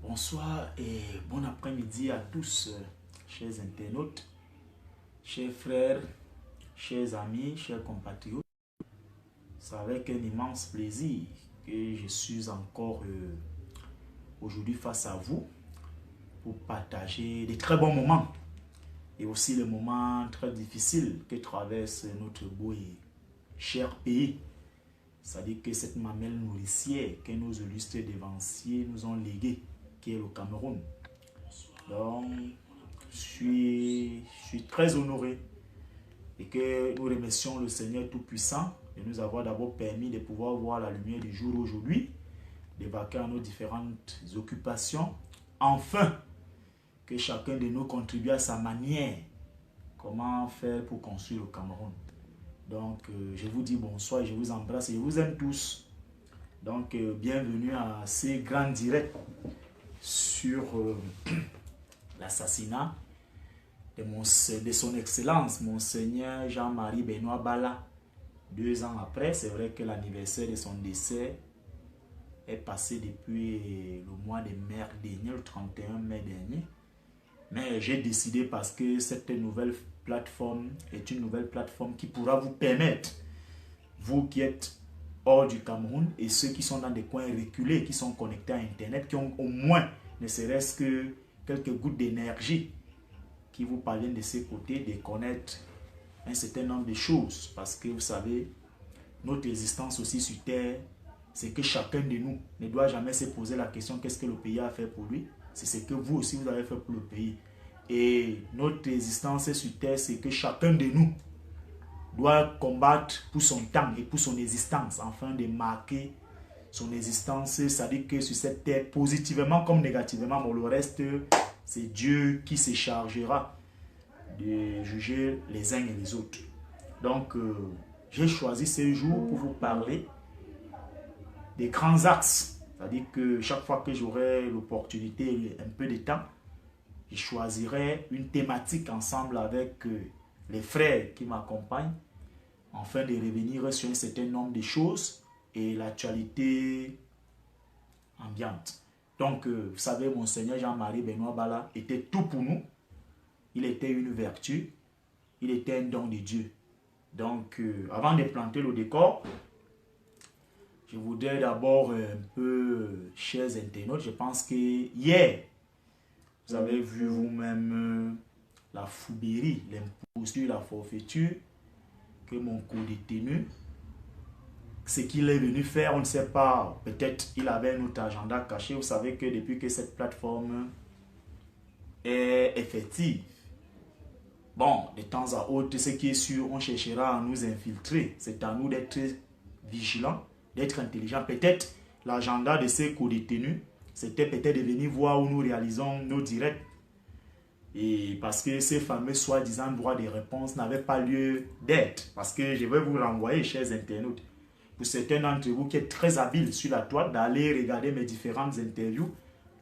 Bonsoir et bon après-midi à tous, chers internautes, chers frères, chers amis, chers compatriotes. C'est avec un immense plaisir que je suis encore aujourd'hui face à vous pour partager des très bons moments et aussi les moments très difficiles que traverse notre beau et cher pays. C'est-à-dire que cette mamelle nourricière que nos illustres dévanciers nous ont léguée, qui est le Cameroun. Donc, je suis très honoré et que nous remercions le Seigneur Tout-Puissant de nous avoir d'abord permis de pouvoir voir la lumière du jour aujourd'hui, de vaquer à nos différentes occupations. Enfin, que chacun de nous contribue à sa manière. Comment faire pour construire le Cameroun. Donc, je vous dis bonsoir, je vous embrasse et je vous aime tous. Donc, bienvenue à ces grands directs sur l'assassinat de son excellence, Monseigneur Jean-Marie Benoît Bala. 2 ans après, c'est vrai que l'anniversaire de son décès est passé depuis le mois de mai dernier, le 31 mai dernier. Mais j'ai décidé parce que cette nouvelle plateforme est une nouvelle plateforme qui pourra vous permettre, vous qui êtes hors du Cameroun et ceux qui sont dans des coins reculés, qui sont connectés à Internet, qui ont au moins, ne serait-ce que quelques gouttes d'énergie qui vous parviennent de ces côtés, de connaître un certain nombre de choses. Parce que vous savez, notre existence aussi sur Terre, c'est que chacun de nous ne doit jamais se poser la question qu'est-ce que le pays a fait pour lui. C'est ce que vous aussi vous avez fait pour le pays. Et notre existence sur Terre, c'est que chacun de nous doit combattre pour son temps et pour son existence, afin de marquer son existence. C'est-à-dire que sur cette terre, positivement comme négativement, bon, le reste, c'est Dieu qui se chargera de juger les uns et les autres. Donc, j'ai choisi ce jour pour vous parler des grands axes. C'est-à-dire que chaque fois que j'aurai l'opportunité et un peu de temps, je choisirai une thématique ensemble avec les frères qui m'accompagnent, afin de revenir sur un certain nombre de choses et l'actualité ambiante. Donc, vous savez, Monseigneur Jean-Marie Benoît Bala était tout pour nous. Il était une vertu, il était un don de Dieu. Donc, avant de planter le décor, je voudrais d'abord un peu, chers internautes, je pense que hier, vous avez vu vous-même la foubérie, l'imposture, la forfaiture que mon co-détenu, ce qu'il est venu faire, on ne sait pas, peut-être il avait un autre agenda caché. Vous savez que depuis que cette plateforme est effective, bon, de temps à autre, ce qui est sûr, on cherchera à nous infiltrer. C'est à nous d'être vigilants, d'être intelligents. Peut-être l'agenda de ces co-détenus, c'était peut-être de venir voir où nous réalisons nos directs. Et parce que ces fameux soi-disant droits de réponse n'avaient pas lieu d'être. Parce que je vais vous renvoyer, chers internautes, pour certains d'entre vous qui êtes très habiles sur la toile, d'aller regarder mes différentes interviews,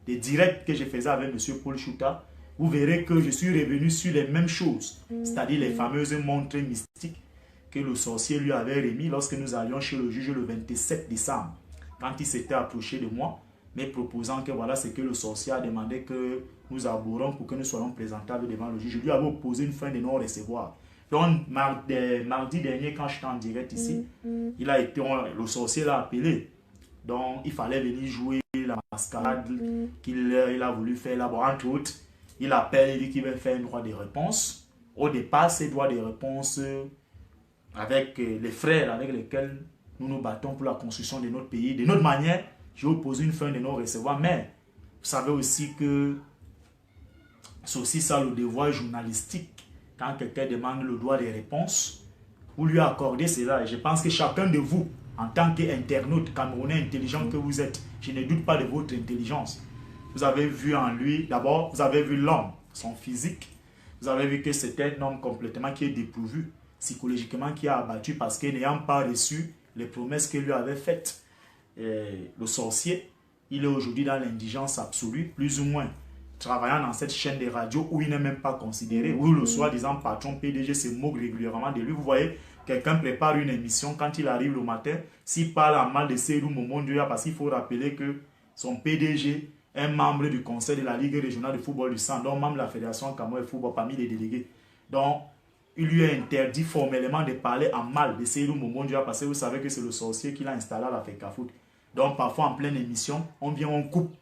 les directs que je faisais avec M. Paul Chouta, vous verrez que je suis revenu sur les mêmes choses, c'est-à-dire les fameuses montres mystiques que le sorcier lui avait remis lorsque nous allions chez le juge le 27 décembre, quand il s'était approché de moi, mais proposant que voilà ce que le sorcier a demandé que nous abhorrons pour que nous soyons présentables devant le juge. Je lui avais opposé une fin de non-recevoir. Donc, mardi dernier, quand j'étais en direct ici, le sorcier l'a appelé. Donc, il fallait venir jouer la mascarade qu'il a voulu faire là. Bon, entre autres, il appelle, il dit qu'il va faire un droit de réponse. Au départ, ces droits de réponse avec les frères avec lesquels nous nous battons pour la construction de notre pays, de notre manière, j'ai opposé une fin de non-recevoir. Mais vous savez aussi que c'est aussi ça le devoir journalistique. Quand quelqu'un demande le droit de réponse, vous lui accordez cela. Et je pense que chacun de vous, en tant qu'internaute camerounais intelligent que vous êtes, je ne doute pas de votre intelligence. Vous avez vu en lui, d'abord, vous avez vu l'homme, son physique. Vous avez vu que c'est un homme complètement qui est dépourvu, psychologiquement, qui a abattu parce qu'il n'ayant pas reçu les promesses qu'il lui avait faites. Le sorcier, il est aujourd'hui dans l'indigence absolue, plus ou moins, travaillant dans cette chaîne de radio où il n'est même pas considéré, où le soi-disant patron PDG se moque régulièrement de lui. Vous voyez, quelqu'un prépare une émission, quand il arrive le matin, s'il parle en mal de Seydou Momondoya, parce qu'il faut rappeler que son PDG un membre du conseil de la Ligue régionale de football du sang, donc membre de la Fédération Cameroun de football parmi les délégués. Donc, il lui est interdit formellement de parler en mal de Seydou Momondia parce que vous savez que c'est le sorcier qui l'a installé à la FECAFOOT. Donc, parfois en pleine émission, on vient, on coupe.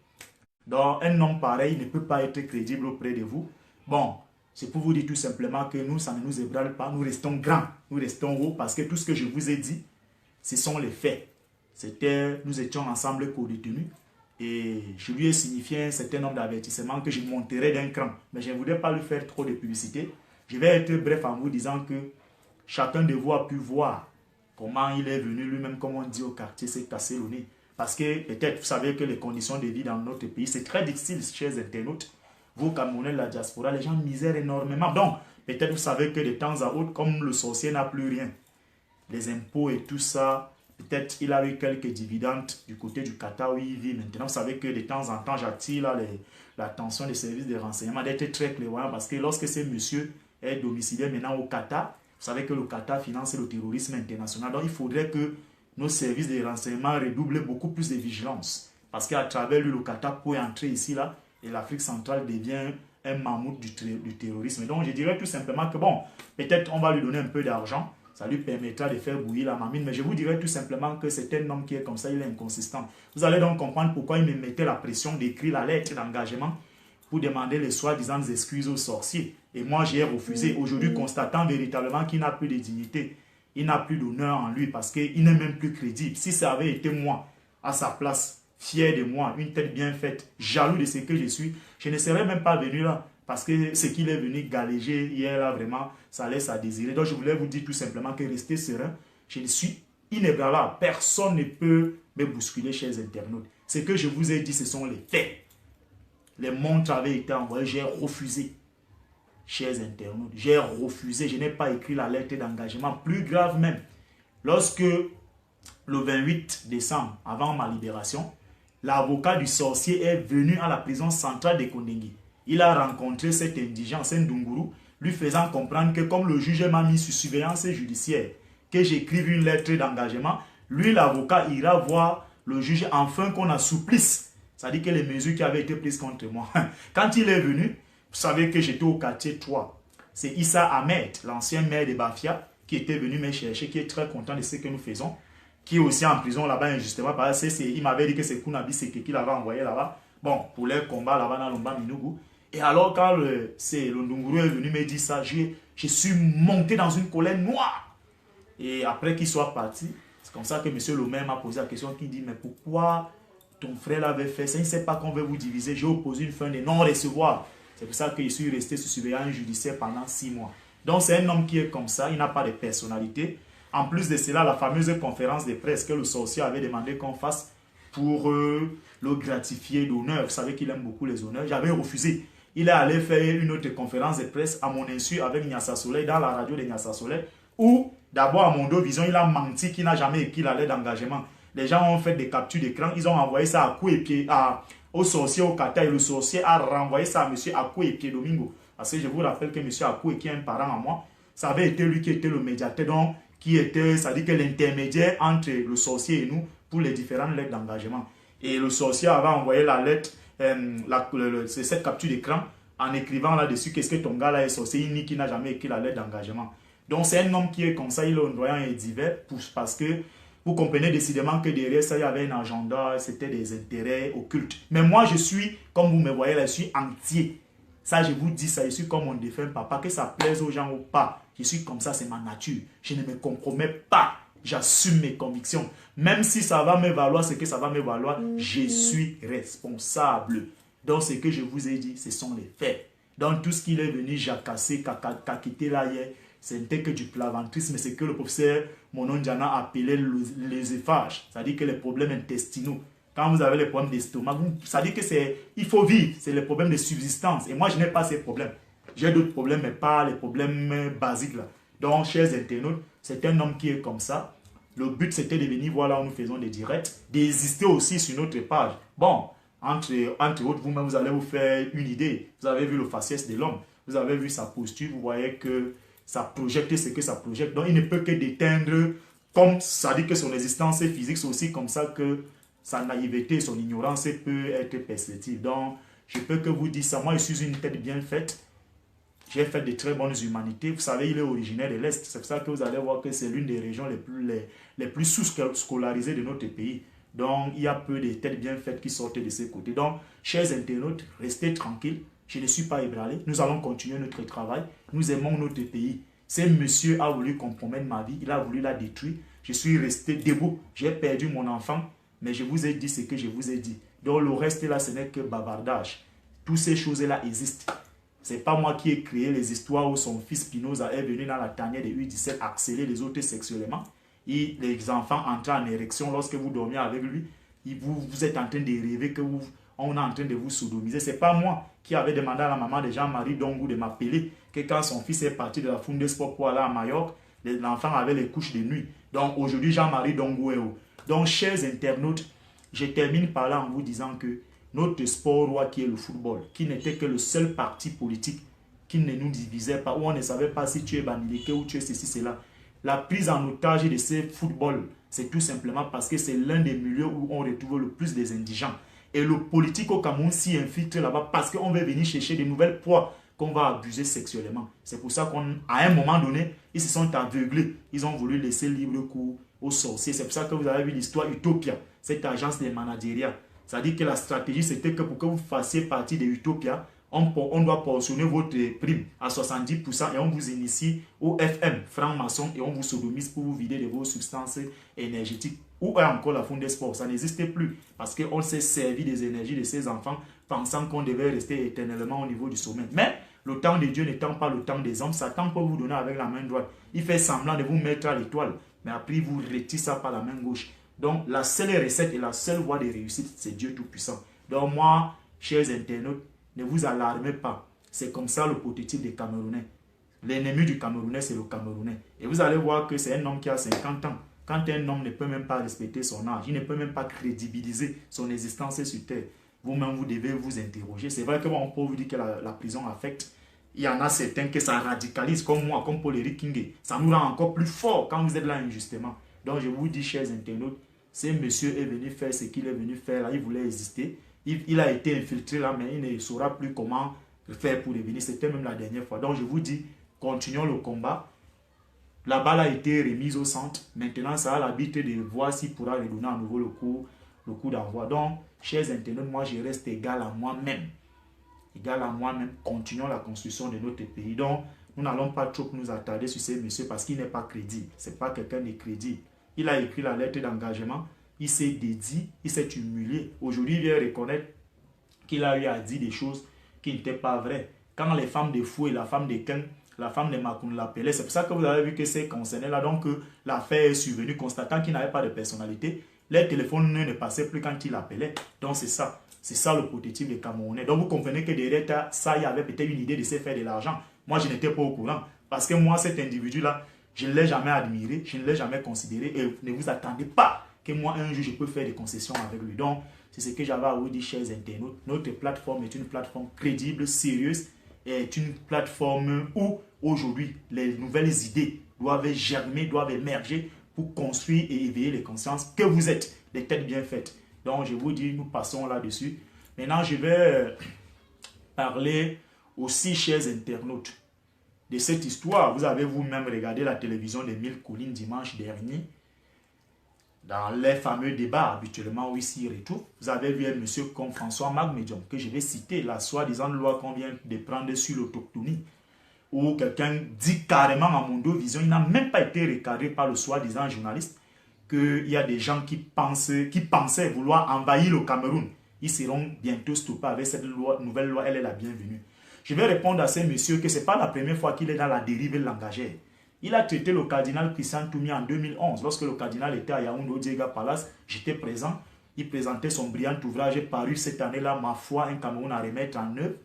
Donc, un homme pareil ne peut pas être crédible auprès de vous. Bon, c'est pour vous dire tout simplement que nous, ça ne nous ébranle pas. Nous restons grands, nous restons hauts parce que tout ce que je vous ai dit, ce sont les faits. Nous étions ensemble co-détenus et je lui ai signifié un certain nombre d'avertissements que je monterai d'un cran. Mais je ne voudrais pas lui faire trop de publicité. Je vais être bref en vous disant que chacun de vous a pu voir comment il est venu lui-même, comme on dit au quartier, s'est cassé le nez. Parce que peut-être vous savez que les conditions de vie dans notre pays, c'est très difficile, chers internautes. Vous, Camerounais de la diaspora, les gens misèrent énormément. Donc, peut-être vous savez que de temps à autre, comme le sorcier n'a plus rien, les impôts et tout ça, peut-être il a eu quelques dividendes du côté du Qatar où il vit. Maintenant, vous savez que de temps en temps, j'attire l'attention des services de renseignement d'être très clairvoyant parce que lorsque ce monsieur est domicilié maintenant au Qatar, vous savez que le Qatar finance le terrorisme international. Donc, il faudrait que nos services de renseignement redoublent beaucoup plus de vigilance. Parce qu'à travers lui, le Qatar peut entrer ici, là, et l'Afrique centrale devient un mammouth du terrorisme. Donc, je dirais tout simplement que, bon, peut-être on va lui donner un peu d'argent, ça lui permettra de faire bouillir la mamine, mais je vous dirais tout simplement que c'est un homme qui est comme ça, il est inconsistant. Vous allez donc comprendre pourquoi il me mettait la pression d'écrire la lettre d'engagement pour demander les soi-disant excuses aux sorciers. Et moi, j'ai refusé. Aujourd'hui, constatant véritablement qu'il n'a plus de dignité, il n'a plus d'honneur en lui parce qu'il n'est même plus crédible. Si ça avait été moi, à sa place, fier de moi, une tête bien faite, jaloux de ce que je suis, je ne serais même pas venu là. Parce que ce qu'il est venu galéger hier, là, vraiment, ça laisse à désirer. Donc, je voulais vous dire tout simplement que restez serein. Je suis inébranlable. Personne ne peut me bousculer, chers internautes. Ce que je vous ai dit, ce sont les faits. Les montres avaient été envoyées, j'ai refusé. Chers internautes, j'ai refusé. Je n'ai pas écrit la lettre d'engagement. Plus grave même, lorsque le 28 décembre, avant ma libération, l'avocat du sorcier est venu à la prison centrale de Kondengui. Il a rencontré cet indigent, Ndunguru, lui faisant comprendre que comme le juge m'a mis sous surveillance judiciaire, que j'écrive une lettre d'engagement, lui, l'avocat, ira voir le juge afin qu'on assouplisse. C'est-à-dire que les mesures qui avaient été prises contre moi. Quand il est venu, vous savez que j'étais au quartier 3. C'est Issa Ahmed, l'ancien maire de Bafia, qui était venu me chercher, qui est très content de ce que nous faisons, qui est aussi en prison là-bas injustement, parce que il m'avait dit que c'est Kounabi Seke qui l'avait envoyé là-bas, bon, pour les combats là-bas dans l'Omba Minougou. Et alors quand le Ndunguru est venu me dire ça, je suis monté dans une colère noire. Et après qu'il soit parti, c'est comme ça que M. le maire m'a posé la question, qui dit, mais pourquoi ton frère l'avait fait ça? Il ne sait pas qu'on veut vous diviser. J'ai opposé une fin de non-recevoir. C'est pour ça que je suis resté sous surveillance judiciaire pendant 6 mois. Donc c'est un homme qui est comme ça, il n'a pas de personnalité. En plus de cela, la fameuse conférence de presse que le sorcier avait demandé qu'on fasse pour le gratifier d'honneur. Vous savez qu'il aime beaucoup les honneurs. J'avais refusé. Il est allé faire une autre conférence de presse à mon insu avec Nyassa Soleil, dans la radio de Nyassa Soleil, où d'abord à Mondo Vision, il a menti qu'il n'a jamais écrit la lettre d'engagement. Les gens ont fait des captures d'écran, ils ont envoyé ça à coups et pieds au sorcier au Qatar et le sorcier a renvoyé ça à M. Akou et Pied Domingo. Parce que je vous rappelle que M. Akou, qui est un parent à moi, ça avait été lui qui était le médiateur, donc qui était, c'est-à-dire que l'intermédiaire entre le sorcier et nous pour les différentes lettres d'engagement. Et le sorcier avait envoyé la lettre, cette capture d'écran, en écrivant là-dessus qu'est-ce que ton gars là est sorcier, il nie qu'il n'a jamais écrit la lettre d'engagement. Donc c'est un homme qui est comme ça, il est ondoyant et divers, parce que vous comprenez décidément que derrière ça, il y avait un agenda, c'était des intérêts occultes. Mais moi, je suis, comme vous me voyez là, je suis entier. Ça, je vous dis ça, je suis comme mon défunt papa, que ça plaise aux gens ou pas. Je suis comme ça, c'est ma nature. Je ne me compromets pas. J'assume mes convictions. Même si ça va me valoir ce que ça va me valoir, je suis responsable. Donc, ce que je vous ai dit, ce sont les faits. Donc, tout ce qu'il est venu jacasser, qu'a là hier, ce n'était que du plaventrisme. C'est que le professeur Monon Diana appelait l'œsophage. C'est-à-dire que les problèmes intestinaux. Quand vous avez les problèmes d'estomac, ça dit que c'est, il faut vivre, c'est les problèmes de subsistance. Et moi, je n'ai pas ces problèmes. J'ai d'autres problèmes, mais pas les problèmes basiques là. Donc, chers internautes, c'est un homme qui est comme ça. Le but, c'était de venir voir là où nous faisons des directs, d'exister aussi sur notre page. Bon, entre autres, vous-même, vous allez vous faire une idée. Vous avez vu le faciès de l'homme, vous avez vu sa posture, vous voyez que ça projette ce que ça projette. Donc, il ne peut que déteindre, comme ça dit que son existence est physique, c'est aussi comme ça que sa naïveté, son ignorance peut être perceptive. Donc, je peux que vous dire ça. Moi, je suis une tête bien faite. J'ai fait de très bonnes humanités. Vous savez, il est originaire de l'Est. C'est pour ça que vous allez voir que c'est l'une des régions les plus sous-scolarisées de notre pays. Donc, il y a peu de têtes bien faites qui sortent de ces côtés. Donc, chers internautes, restez tranquilles. Je ne suis pas ébranlé. Nous allons continuer notre travail. Nous aimons notre pays. Ce monsieur a voulu compromettre ma vie. Il a voulu la détruire. Je suis resté debout. J'ai perdu mon enfant. Mais je vous ai dit ce que je vous ai dit. Donc, le reste là, ce n'est que bavardage. Toutes ces choses-là existent. Ce n'est pas moi qui ai créé les histoires où son fils Spinoza est venu dans la tanière de U17 harceler les autres sexuellement. Et les enfants entraient en érection lorsque vous dormiez avec lui. Vous êtes en train de rêver on est en train de vous sodomiser. Ce n'est pas moi qui avais demandé à la maman de Jean-Marie Dongou de m'appeler que quand son fils est parti de la Funde Sport pour aller à Majorque, l'enfant avait les couches de nuit. Donc aujourd'hui, Jean-Marie Dongou est où? Donc, chers internautes, je termine par là en vous disant que notre sport roi qui est le football, qui n'était que le seul parti politique qui ne nous divisait pas, où on ne savait pas si tu es Bamileke ou tu es ceci, cela. La prise en otage de ces footballs, c'est tout simplement parce que c'est l'un des milieux où on retrouve le plus des indigents. Et le politique au Cameroun s'y infiltre là-bas parce qu'on veut venir chercher de nouvelles proies qu'on va abuser sexuellement. C'est pour ça qu'à un moment donné, ils se sont aveuglés. Ils ont voulu laisser libre cours aux sorciers. C'est pour ça que vous avez vu l'histoire Utopia, cette agence des managérias. Ça dit que la stratégie, c'était que pour que vous fassiez partie de Utopia, on doit portionner votre prime à 70% et on vous initie au FM, franc-maçon, et on vous sodomise pour vous vider de vos substances énergétiques. Où est encore la Funde Sport? Ça n'existait plus parce qu'on s'est servi des énergies de ces enfants pensant qu'on devait rester éternellement au niveau du sommet. Mais le temps de Dieu n'étant pas le temps des hommes, Satan peut vous donner avec la main droite. Il fait semblant de vous mettre à l'étoile, mais après il vous retire ça par la main gauche. Donc la seule recette et la seule voie de réussite, c'est Dieu Tout-Puissant. Donc moi, chers internautes, ne vous alarmez pas. C'est comme ça le prototype des Camerounais. L'ennemi du Camerounais, c'est le Camerounais. Et vous allez voir que c'est un homme qui a 50 ans. Quand un homme ne peut même pas respecter son âge, il ne peut même pas crédibiliser son existence sur Terre, vous-même, vous devez vous interroger. C'est vrai qu'on peut vous dire que la prison affecte. Il y en a certains que ça radicalise, comme moi, comme Paul-Éric Kingé. Ça nous rend encore plus fort quand vous êtes là injustement. Donc je vous dis, chers internautes, ce monsieur est venu faire ce qu'il est venu faire là. Il voulait exister. Il a été infiltré là, mais il ne saura plus comment faire pour revenir. C'était même la dernière fois. Donc je vous dis, continuons le combat. La balle a été remise au centre. Maintenant, ça a l'arbitre de voir s'il pourra redonner à nouveau le coup d'envoi. Donc, chers internautes, moi, je reste égal à moi-même. Égal à moi-même. Continuons la construction de notre pays. Donc, nous n'allons pas trop nous attarder sur ces messieurs parce qu'il n'est pas crédible. Ce n'est pas quelqu'un de crédible. Il a écrit la lettre d'engagement. Il s'est dédié. Il s'est humilié. Aujourd'hui, il vient reconnaître qu'il a eu à dire des choses qui n'étaient pas vraies. Quand les femmes de Fou et la femme de Ken, la femme de Makoun l'appelait, c'est pour ça que vous avez vu que c'est concerné là. Donc, l'affaire est survenue, constatant qu'il n'avait pas de personnalité. Les téléphones ne passaient plus quand il appelait. Donc, c'est ça. C'est ça le prototype des Camerounais. Donc, vous comprenez que derrière ça, il y avait peut-être une idée de se faire de l'argent. Moi, je n'étais pas au courant. Parce que moi, cet individu-là, je ne l'ai jamais admiré, je ne l'ai jamais considéré. Et ne vous attendez pas que moi, un jour, je peux faire des concessions avec lui. Donc, c'est ce que j'avais à vous dire, chers internautes. Notre plateforme est une plateforme crédible, sérieuse, est une plateforme où, aujourd'hui, les nouvelles idées doivent germer, doivent émerger pour construire et éveiller les consciences que vous êtes, des têtes bien faites. Donc, je vous dis, nous passons là-dessus. Maintenant, je vais parler aussi, chers internautes, de cette histoire. Vous avez vous-même regardé la télévision des 1000 collines dimanche dernier. Dans les fameux débats habituellement où ici retour, vous avez vu un monsieur comme François Magmédium, que je vais citer, la soi-disant loi qu'on vient de prendre sur l'autochtonie, où quelqu'un dit carrément à Mondo Vision, il n'a même pas été recadré par le soi-disant journaliste, qu'il y a des gens qui pensaient vouloir envahir le Cameroun. Ils seront bientôt stoppés avec cette nouvelle loi, elle est la bienvenue. Je vais répondre à ce monsieur que ce n'est pas la première fois qu'il est dans la dérive langagère. Il a traité le cardinal Christian Toumi en 2011. Lorsque le cardinal était à Yaoundé au Diega Palace, j'étais présent. Il présentait son brillant ouvrage paru cette année-là, Ma foi, un Cameroun à remettre en œuvre.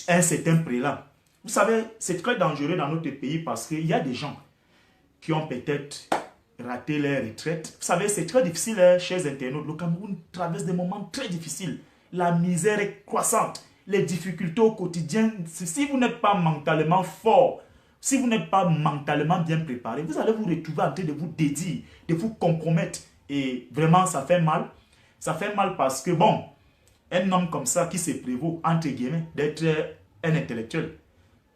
Un certain prélat. Vous savez, c'est très dangereux dans notre pays parce qu'il y a des gens qui ont peut-être raté leur retraite. Vous savez, c'est très difficile, chers internautes. Le Cameroun traverse des moments très difficiles. La misère est croissante. Les difficultés au quotidien, si vous n'êtes pas mentalement fort, si vous n'êtes pas mentalement bien préparé, vous allez vous retrouver en train de vous dédier, de vous compromettre. Et vraiment, ça fait mal. Ça fait mal parce que, bon, un homme comme ça qui se prévaut, entre guillemets, d'être un intellectuel,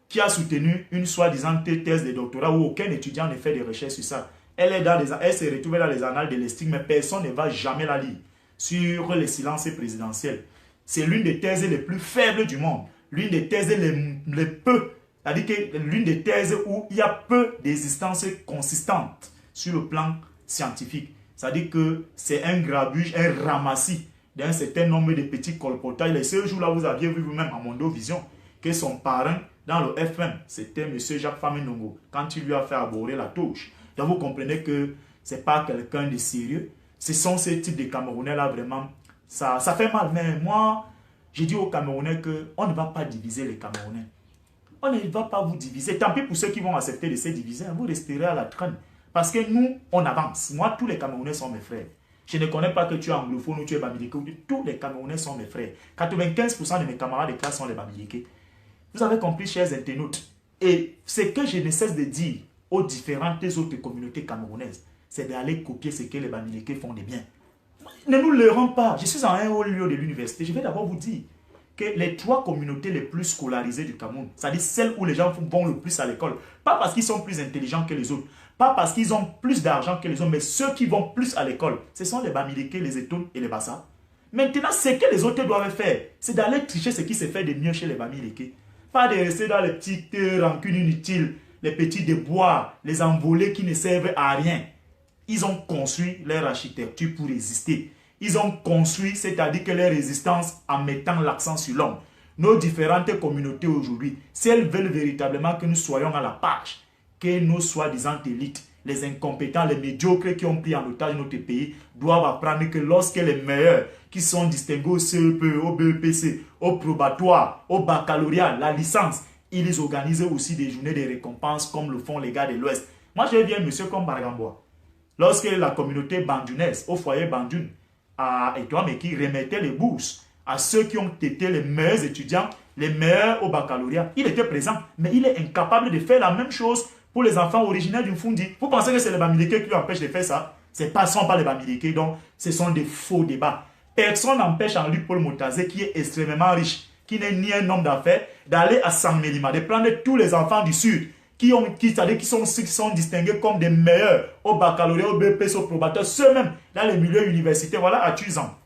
qui a soutenu une soi-disant thèse de doctorat où aucun étudiant ne fait de recherche sur ça. Elle se retrouve dans les annales de l'estime, mais personne ne va jamais la lire sur les silences présidentiels. C'est l'une des thèses les plus faibles du monde, l'une des thèses les peu, c'est-à-dire que l'une des thèses où il y a peu d'existence consistante sur le plan scientifique. C'est-à-dire que c'est un grabuge, un ramassis d'un certain nombre de petits colportages. Et ce jour-là, vous aviez vu vous-même à Mondo Vision que son parrain dans le FM, c'était M. Jacques Faminongo, quand il lui a fait aborder la touche. Donc vous comprenez que ce n'est pas quelqu'un de sérieux. Ce sont ces types de Camerounais-là, vraiment, ça fait mal. Mais moi, j'ai dit aux Camerounais qu'on ne va pas diviser les Camerounais. On ne va pas vous diviser. Tant pis pour ceux qui vont accepter de se diviser, vous resterez à la traîne. Parce que nous, on avance. Moi, tous les Camerounais sont mes frères. Je ne connais pas que tu es anglophone ou tu es bamileke. Tous les Camerounais sont mes frères. 95% de mes camarades de classe sont les bamileke. Vous avez compris, chers internautes. Et ce que je ne cesse de dire aux différentes autres communautés camerounaises, c'est d'aller copier ce que les bamileke font de bien. Ne nous leurrons pas. Je suis en un haut lieu de l'université. Je vais d'abord vous dire que les 3 communautés les plus scolarisées du Cameroun, c'est-à-dire celles où les gens vont le plus à l'école, pas parce qu'ils sont plus intelligents que les autres, pas parce qu'ils ont plus d'argent que les autres, mais ceux qui vont plus à l'école, ce sont les Bamileke, les Etoun et les Bassa. Maintenant, ce que les autres doivent faire, c'est d'aller tricher ce qui se fait de mieux chez les Bamileke. Pas de rester dans les petites rancunes inutiles, les petits déboires, les envolées qui ne servent à rien. Ils ont construit leur architecture pour résister. Ils ont construit, c'est-à-dire que leur résistance en mettant l'accent sur l'homme. Nos différentes communautés aujourd'hui, si elles veulent véritablement que nous soyons à la page, que nos soi-disant élites, les incompétents, les médiocres qui ont pris en otage notre pays, doivent apprendre que lorsque les meilleurs, qui sont distingués au CEP, au BEPC, au probatoire, au baccalauréat, la licence, ils organisent aussi des journées de récompenses comme le font les gars de l'Ouest. Moi, je viens, monsieur, comme Bargambois. Lorsque la communauté bandunnaise, au foyer Bandoun, à Etoile, qui remettait les bourses à ceux qui ont été les meilleurs étudiants, les meilleurs au baccalauréat, il était présent, mais il est incapable de faire la même chose pour les enfants originaires du Fundi. Vous pensez que c'est les Bamileke qui lui empêchent de faire ça? Ce ne sont pas les Bamileke, donc ce sont des faux débats. Personne n'empêche en lui Paul Motazé, qui est extrêmement riche, qui n'est ni un homme d'affaires, d'aller à San Melima, de prendre tous les enfants du Sud, qui sont distingués comme des meilleurs au baccalauréat, au BPC, au probateur, ceux-mêmes dans les milieux universitaires. Voilà, à Tuzan.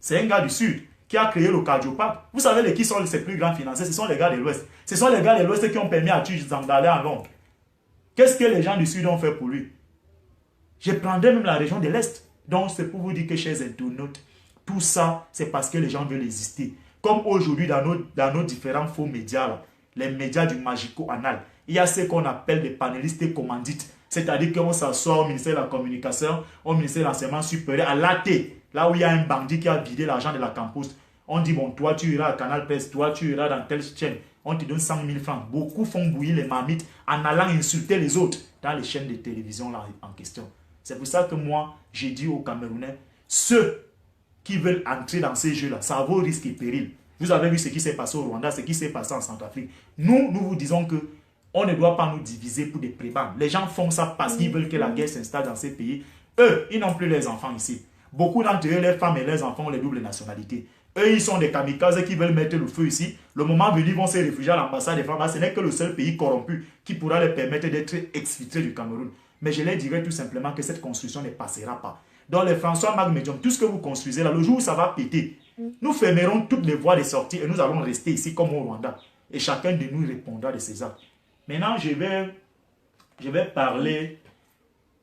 C'est un gars du Sud qui a créé le Cardiopac. Vous savez qui sont ses plus grands financiers? Ce sont les gars de l'Ouest. Ce sont les gars de l'Ouest qui ont permis à Tuzan d'aller en Londres. Qu'est-ce que les gens du Sud ont fait pour lui? Je prendrais même la région de l'Est. Donc, c'est pour vous dire que, chers internautes, tout ça, c'est parce que les gens veulent exister. Comme aujourd'hui, dans nos différents faux médias, là, les médias du magico-anal, il y a ce qu'on appelle des panélistes et commandites. C'est-à-dire qu'on s'assoit au ministère de la Communication, au ministère de l'Enseignement supérieur, à l'AT, là où il y a un bandit qui a vidé l'argent de la campus. On dit, bon, toi, tu iras à Canal Presse, toi, tu iras dans telle chaîne. On te donne 100 000 francs. Beaucoup font bouillir les marmites en allant insulter les autres dans les chaînes de télévision là, en question. C'est pour ça que moi, j'ai dit aux Camerounais, ceux qui veulent entrer dans ces jeux-là, ça vaut risque et péril. Vous avez vu ce qui s'est passé au Rwanda, ce qui s'est passé en Centrafrique. Nous vous disons que on ne doit pas nous diviser pour des prébendes. Les gens font ça parce qu'ils veulent que la guerre s'installe dans ces pays. Eux, ils n'ont plus leurs enfants ici. Beaucoup d'entre eux, les femmes et les enfants ont les doubles nationalités. Eux, ils sont des kamikazes qui veulent mettre le feu ici. Le moment venu, ils vont se réfugier à l'ambassade des femmes. Ce n'est que le seul pays corrompu qui pourra leur permettre d'être exfiltrés du Cameroun. Mais je leur dirais tout simplement que cette construction ne passera pas. Dans les François Mag Medium, tout ce que vous construisez là, le jour où ça va péter, nous fermerons toutes les voies de sortie et nous allons rester ici comme au Rwanda. Et chacun de nous répondra de ses actes. Maintenant, je vais parler,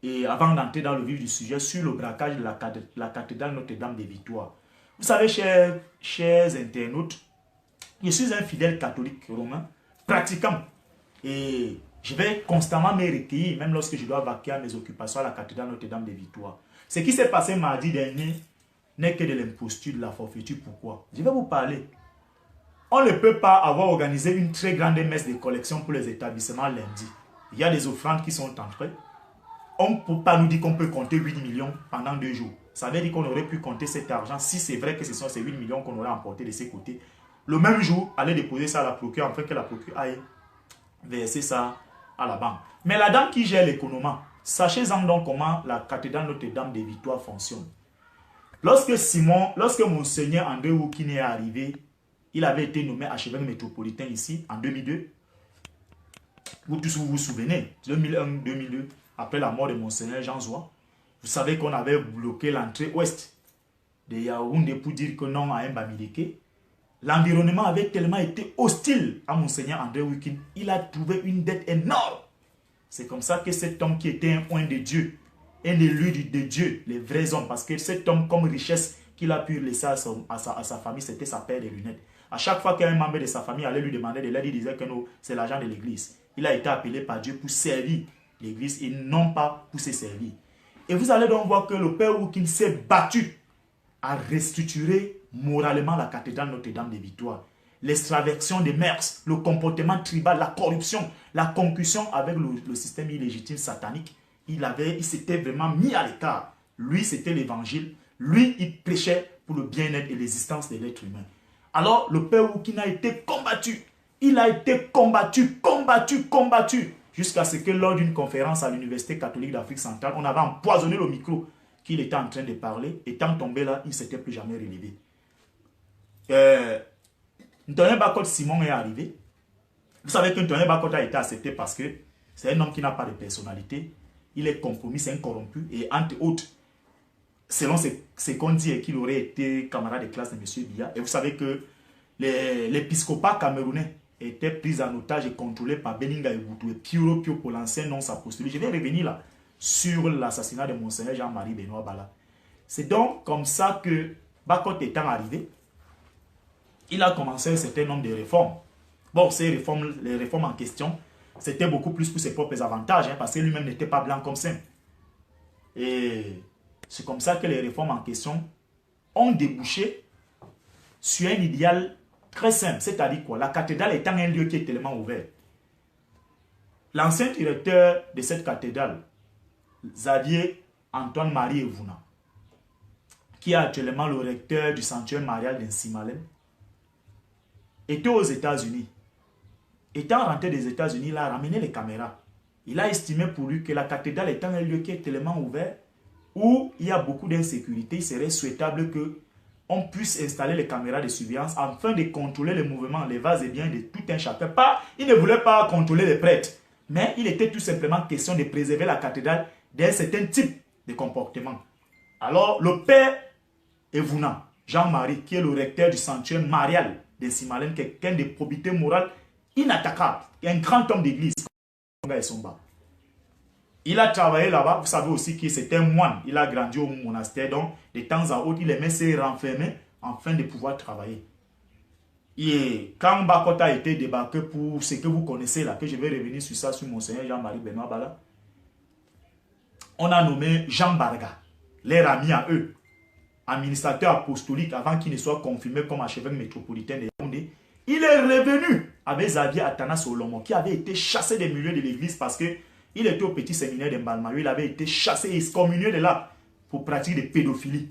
et avant d'entrer dans le vif du sujet, sur le braquage de la cathédrale Notre-Dame des Victoires. Vous savez, chers internautes, je suis un fidèle catholique romain, pratiquant. Et je vais constamment me recueillir, même lorsque je dois vaquer à mes occupations à la cathédrale Notre-Dame des Victoires. Ce qui s'est passé mardi dernier n'est que de l'imposture, de la forfaiture. Pourquoi? Je vais vous parler. On ne peut pas avoir organisé une très grande messe de collection pour les établissements lundi. Il y a des offrandes qui sont entrées. On ne peut pas nous dire qu'on peut compter 8 millions pendant 2 jours. Ça veut dire qu'on aurait pu compter cet argent, si c'est vrai que ce sont ces 8 millions qu'on aurait emporté de ces côtés. Le même jour, aller déposer ça à la procure, afin que la procure aille verser ça à la banque. Mais la dame qui gère l'économie, sachez-en donc comment la cathédrale Notre-Dame des Victoires fonctionne. Lorsque Monseigneur André Woukine est arrivé, il avait été nommé archevêque métropolitain ici en 2002. Vous tous vous souvenez, 2001-2002, après la mort de Monseigneur Jean Zoua, vous savez qu'on avait bloqué l'entrée ouest de Yaoundé pour dire que non à Mbamileke. L'environnement avait tellement été hostile à Monseigneur André Woukine, il a trouvé une dette énorme. C'est comme ça que cet homme qui était un oint de Dieu, un élu de Dieu, les vrais hommes, parce que cet homme comme richesse qu'il a pu laisser à sa famille, c'était sa paire de lunettes. À chaque fois qu'un membre de sa famille allait lui demander de l'aide, il disait que non, c'est l'argent de l'église. Il a été appelé par Dieu pour servir l'église et non pas pour se servir. Et vous allez donc voir que le père Woukine s'est battu à restructurer moralement la cathédrale Notre-Dame des Victoires. L'extraversion des mœurs, le comportement tribal, la corruption, la concussion avec le système illégitime satanique, il s'était vraiment mis à l'écart. Lui, c'était l'évangile. Lui, il prêchait pour le bien-être et l'existence de l'être humain. Alors, le père Woukine a été combattu. Il a été combattu, jusqu'à ce que lors d'une conférence à l'Université catholique d'Afrique centrale, on avait empoisonné le micro qu'il était en train de parler. Étant tombé là, il ne s'était plus jamais relevé. Ntoyen Bakot Simon est arrivé. Vous savez que Ntoyen Bakot a été accepté parce que c'est un homme qui n'a pas de personnalité. Il est compromis, c'est un corrompu. Et entre autres, selon ce qu'on dit, qu'il aurait été camarade de classe de M. Biya. Et vous savez que l'épiscopat camerounais était pris en otage et contrôlé par Beninga Eboutou et Pio pour l'ancien nom apostolique. Je vais revenir là sur l'assassinat de Monseigneur Jean-Marie Benoît Bala. C'est donc comme ça que Bakot étant arrivé, il a commencé un certain nombre de réformes. Bon, les réformes en question, c'était beaucoup plus pour ses propres avantages, hein, parce que lui-même n'était pas blanc comme ça. Et c'est comme ça que les réformes en question ont débouché sur un idéal très simple. C'est-à-dire quoi? La cathédrale étant un lieu qui est tellement ouvert. L'ancien directeur de cette cathédrale, Xavier Antoine-Marie Evouna, qui est actuellement le recteur du sanctuaire marial d'Insimalem, était aux États-Unis. Étant rentré des États-Unis, il a ramené les caméras. Il a estimé pour lui que la cathédrale étant un lieu qui est tellement ouvert, où il y a beaucoup d'insécurité, il serait souhaitable qu'on puisse installer les caméras de surveillance afin de contrôler les mouvements, les vases et biens de tout un chacun. Il ne voulait pas contrôler les prêtres, mais il était tout simplement question de préserver la cathédrale d'un certain type de comportement. Alors, le père Evouna, Jean-Marie, qui est le recteur du sanctuaire marial de Simalène, quelqu'un de probité morale inattaquable, un grand homme d'église, il a travaillé là-bas. Vous savez aussi que c'est un moine. Il a grandi au monastère, donc de temps à autre, il aimait se renfermer afin de pouvoir travailler. Et quand Bakot a été débarqué pour ce que vous connaissez là, que je vais revenir sur ça, sur Monseigneur Jean-Marie Benoît Bala, on a nommé Jean Barga, leur ami à eux, administrateur apostolique avant qu'il ne soit confirmé comme archevêque métropolitain de Yaoundé. Il est revenu avec Xavier Atanas Olomo, qui avait été chassé des milieux de l'église parce que il était au petit séminaire de Mbalmayo. Il avait été chassé et excommunié de là pour pratiquer de pédophilie.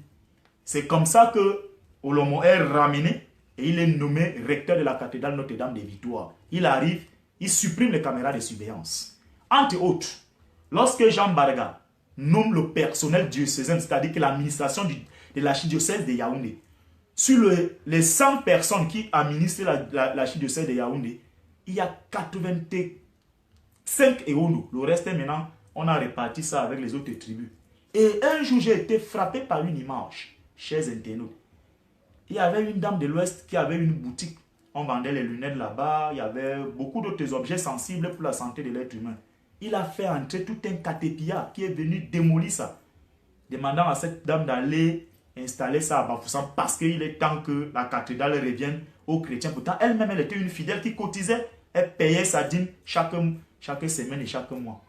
C'est comme ça que Olomo est ramené et il est nommé recteur de la cathédrale Notre-Dame des Victoires. Il arrive, il supprime les caméras de surveillance. Entre autres, lorsque Jean Barga nomme le personnel diocésain, c'est-à-dire que l'administration de l'archidiocèse de Yaoundé, sur les 100 personnes qui administrent l'archidiocèse de Yaoundé, il y a 85 éonos. Le reste, maintenant, on a réparti ça avec les autres tribus. Et un jour, j'ai été frappé par une image, chers internautes. Il y avait une dame de l'Ouest qui avait une boutique. On vendait les lunettes là-bas. Il y avait beaucoup d'autres objets sensibles pour la santé de l'être humain. Il a fait entrer tout un catépia qui est venu démolir ça, demandant à cette dame d'aller installer ça à Bafoussam parce qu'il est temps que la cathédrale revienne aux chrétiens. Pourtant, elle-même, elle était une fidèle qui cotisait. Elle payait sa dîme chaque semaine et chaque mois.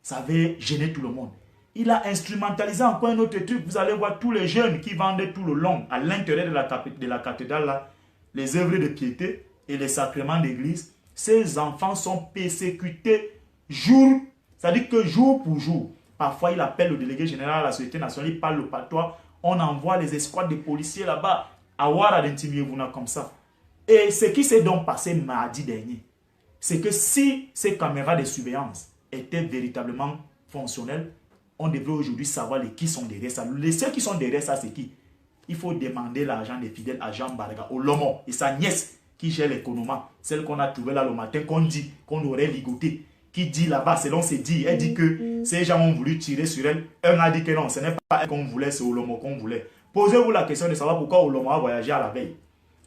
Ça avait gêné tout le monde. Il a instrumentalisé encore un autre truc. Vous allez voir tous les jeunes qui vendaient tout le long à l'intérieur de la cathédrale, là, les œuvres de piété et les sacrements d'église. Ces enfants sont persécutés c'est-à-dire que jour pour jour. Parfois, il appelle le délégué général à la Société nationale, il parle le patois. On envoie les escouades de policiers là-bas à Ouara d'Intimiévouna comme ça. Et ce qui s'est donc passé mardi dernier, c'est que si ces caméras de surveillance étaient véritablement fonctionnelles, on devrait aujourd'hui savoir qui sont derrière ça. Ceux qui sont derrière ça, c'est qui? il faut demander l'argent des fidèles à Jean Baraga, au Lomo, et sa nièce qui gère l'économie, celle qu'on a trouvée là le matin, qu'on dit qu'on aurait ligoté, qui dit là-bas, selon ses dires, elle dit que ces gens ont voulu tirer sur elle. Un a dit que non, ce n'est pas elle qu'on voulait, c'est Olomo qu'on voulait. Posez-vous la question de savoir pourquoi Olomo a voyagé à la veille.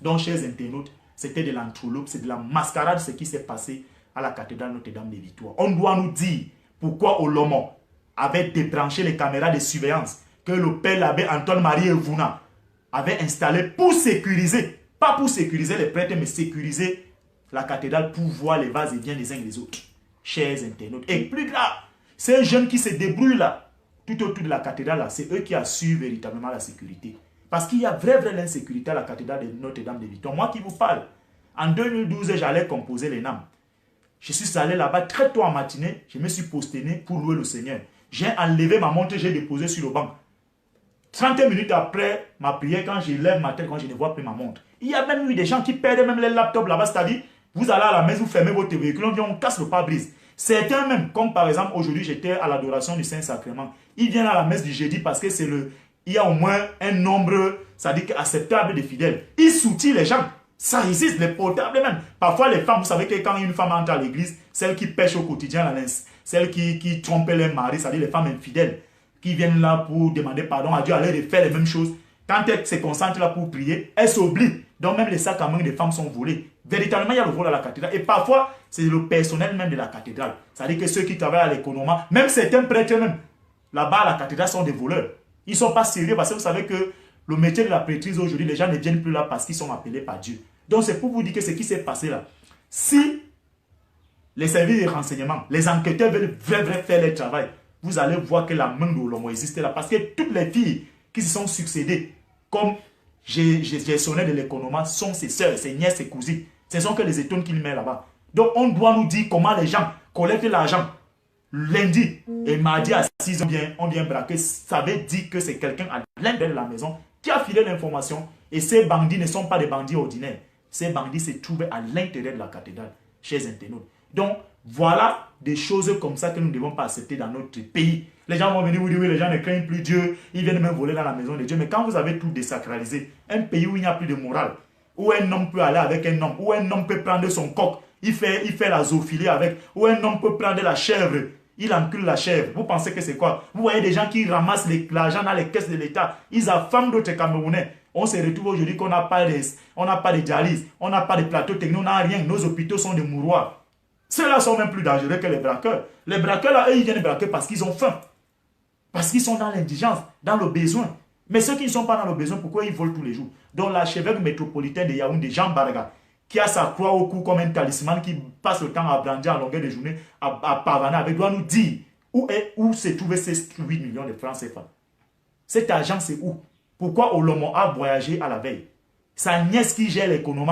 Donc, chers internautes, c'était de l'entourloupe, c'est de la mascarade ce qui s'est passé à la cathédrale Notre-Dame des Victoires. On doit nous dire pourquoi Olomo avait débranché les caméras de surveillance que le père l'abbé Antoine-Marie Evuna avait installé pour sécuriser, pas pour sécuriser les prêtres, mais sécuriser la cathédrale pour voir les vases et biens les uns et les autres. Chers internautes. Et plus grave, ces jeunes qui se débrouillent là, tout autour de la cathédrale, là, c'est eux qui assurent véritablement la sécurité. Parce qu'il y a vraie insécurité à la cathédrale de Notre-Dame de Victoires. Moi qui vous parle, en 2012, j'allais composer les NAM. Je suis allé là-bas très tôt en matinée, je me suis posterné pour louer le Seigneur. J'ai enlevé ma montre, j'ai déposé sur le banc. 30 minutes après ma prière, quand je lève ma tête, quand je ne vois plus ma montre. Il y a même eu des gens qui perdent même les laptops là-bas, c'est-à-dire, vous allez à la maison, vous fermez votre véhicule, on vient, on casse le pare-brise. Certains même, comme par exemple, aujourd'hui, j'étais à l'adoration du Saint-Sacrement. Ils viennent à la messe du jeudi parce que il y a au moins un nombre, c'est-à-dire acceptable de fidèles. Ils soutiennent les gens. Ça existe, les portables même. Parfois, les femmes, vous savez que quand une femme entre à l'église, celles qui pêchent au quotidien, celles qui trompent leur mari, c'est-à-dire les femmes infidèles, qui viennent là pour demander pardon à Dieu, aller faire les mêmes choses. Quand elles se concentrent là pour prier, elles s'oublient. Donc même les sacs à main des femmes sont volés. Véritablement, il y a le vol à la cathédrale. Et parfois, c'est le personnel même de la cathédrale. C'est-à-dire que ceux qui travaillent à l'économie, même certains prêtres même, là-bas à la cathédrale sont des voleurs. Ils ne sont pas sérieux parce que vous savez que le métier de la prêtrise aujourd'hui, les gens ne viennent plus là parce qu'ils sont appelés par Dieu. Donc c'est pour vous dire que ce qui s'est passé là, si les services de renseignement, les enquêteurs veulent vraiment faire leur travail, vous allez voir que la main de Olomo existe là. Parce que toutes les filles qui se sont succédées comme gestionnaires de l'économie sont ses soeurs, ses nièces, ses cousines. Ce sont que les étonnes qu'il met là-bas. Donc on doit nous dire comment les gens collectent l'argent. Lundi et mardi à 6 on vient braquer. Ça veut dire que c'est quelqu'un à l'intérieur de la maison qui a filé l'information. Et ces bandits ne sont pas des bandits ordinaires. Ces bandits se trouvent à l'intérieur de la cathédrale, chers internautes. Donc, voilà des choses comme ça que nous ne devons pas accepter dans notre pays. Les gens vont venir vous dire, oui, les gens ne craignent plus Dieu, ils viennent même voler dans la maison de Dieu. Mais quand vous avez tout désacralisé, un pays où il n'y a plus de morale, où un homme peut aller avec un homme, où un homme peut prendre son coq, il fait la zoophilie avec, où un homme peut prendre la chèvre, il encule la chèvre. Vous pensez que c'est quoi? Vous voyez des gens qui ramassent l'argent dans les caisses de l'État, ils affament d'autres Camerounais. On se retrouve aujourd'hui qu'on n'a pas de dialyse, on n'a pas de plateau technique, on n'a rien. Nos hôpitaux sont des mouroirs. Ceux-là sont même plus dangereux que les braqueurs. Les braqueurs, là, eux, ils viennent braquer parce qu'ils ont faim. Parce qu'ils sont dans l'indigence, dans le besoin. Mais ceux qui ne sont pas dans le besoin, pourquoi ils volent tous les jours? Donc l'archevêque métropolitain de Yaoundé, Jean Baraga, qui a sa croix au cou comme un talisman, qui passe le temps à brandir en longueur de journée, à pavaner avec, doit nous dire où se trouvaient ces 8 millions de francs CFA. Cet argent, c'est où? Pourquoi Olomo a voyagé à la veille? Sa nièce qui gère l'économie.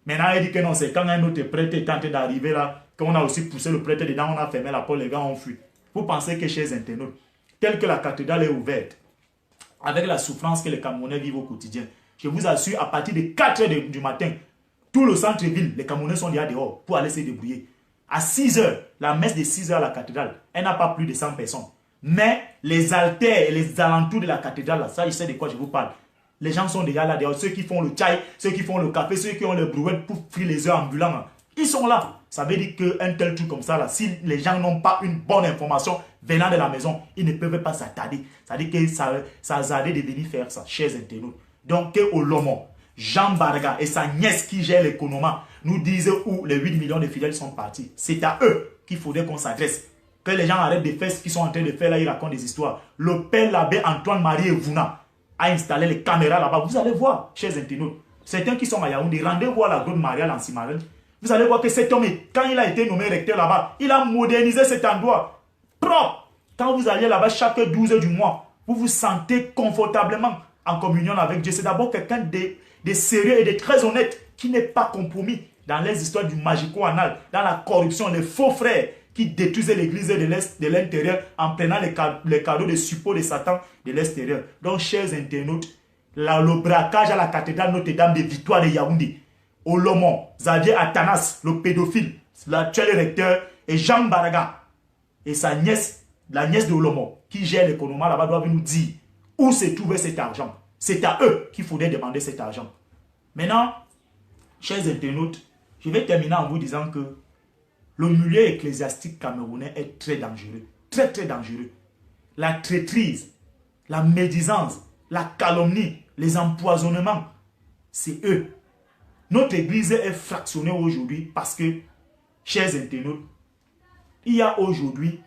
Maintenant, elle dit que non, c'est quand un autre prêtre est tenté d'arriver là, qu'on a aussi poussé le prêtre dedans, on a fermé la porte, les gars ont fui. Vous pensez que, chers internautes, tel que la cathédrale est ouverte, avec la souffrance que les Camerounais vivent au quotidien, je vous assure, à partir de 4 h du matin, tout le centre-ville, les Camerounais sont déjà dehors pour aller se débrouiller. À 6 h, la messe de 6 h à la cathédrale, elle n'a pas plus de 100 personnes. Mais les altères et les alentours de la cathédrale, là, ça, je sais de quoi je vous parle. Les gens sont déjà là, ceux qui font le chai, ceux qui font le café, ceux qui ont les brouettes pour frire les œufs ambulants. Ils sont là. Ça veut dire qu'un tel truc comme ça, là, si les gens n'ont pas une bonne information venant de la maison, ils ne peuvent pas s'attarder. Ça veut dire que ça a zardé de venir faire ça, chers internautes. Donc, que Olomo, Jean Baraga et sa nièce qui gère l'économie nous disent où les 8 millions de fidèles sont partis. C'est à eux qu'il faudrait qu'on s'adresse. Que les gens arrêtent de faire ce qu'ils sont en train de faire là, ils racontent des histoires. Le père l'abbé Antoine-Marie Evuna a installé les caméras là-bas. Vous allez voir, chers internautes, certains qui sont à Yaoundé, rendez-vous à la Grande Maria Lancy-Marine. Vous allez voir que cet homme, quand il a été nommé recteur là-bas, il a modernisé cet endroit propre. Quand vous allez là-bas chaque 12 h du mois, vous vous sentez confortablement en communion avec Dieu. C'est d'abord quelqu'un de sérieux et de très honnête qui n'est pas compromis dans les histoires du magico-anal, dans la corruption, les faux frères qui détruisaient l'église de l'intérieur en prenant les cadeaux de support de Satan de l'extérieur. Donc, chers internautes, le braquage à la cathédrale Notre-Dame des Victoires de Yaoundé, Olomo, Xavier Atanas, le pédophile, l'actuel recteur, et Jean Baraga, et sa nièce, la nièce de Olomo, qui gère l'économie là-bas, doivent nous dire où se trouvait cet argent. C'est à eux qu'il faudrait demander cet argent. Maintenant, chers internautes, je vais terminer en vous disant que le milieu ecclésiastique camerounais est très dangereux. Très, très dangereux. La traîtrise, la médisance, la calomnie, les empoisonnements, c'est eux. Notre église est fractionnée aujourd'hui parce que, chers internautes, il y a aujourd'hui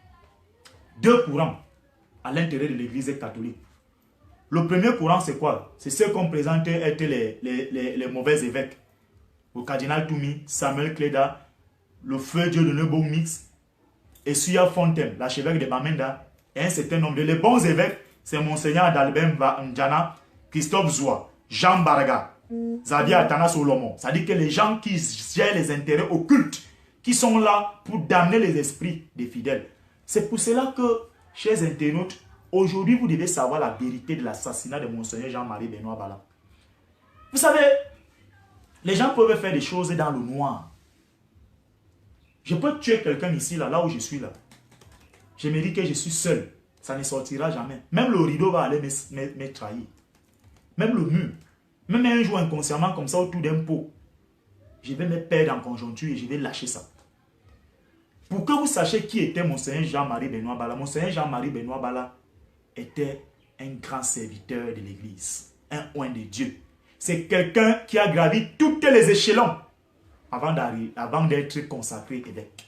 deux courants à l'intérieur de l'église catholique. Le premier courant, c'est quoi? C'est ceux qu'on présentait être les mauvais évêques. Le cardinal Toumi, Samuel Cléda, le feu Dieu de Nebo Mix, et Suya Fontaine, l'archevêque de Bamenda, et un certain nombre de les bons évêques, c'est Monseigneur Adalbert Ndjana, Christophe Zoua, Jean Baraga, Xavier Atana Solomon. C'est-à-dire que les gens qui gèrent les intérêts occultes, qui sont là pour damner les esprits des fidèles. C'est pour cela que, chers internautes, aujourd'hui, vous devez savoir la vérité de l'assassinat de Monseigneur Jean-Marie Benoît Bala. Vous savez, les gens peuvent faire des choses dans le noir. Je peux tuer quelqu'un ici, là où je suis là. Je me dis que je suis seul. Ça ne sortira jamais. Même le rideau va aller me trahir. Même le mur. Même un jour inconsciemment comme ça autour d'un pot. Je vais me perdre en conjoncture et je vais lâcher ça. Pour que vous sachiez qui était Monseigneur Jean-Marie Benoît Bala. Monseigneur Jean-Marie Benoît Bala était un grand serviteur de l'église. Un oint de Dieu. C'est quelqu'un qui a gravi toutes les échelons avant d'être consacré évêque.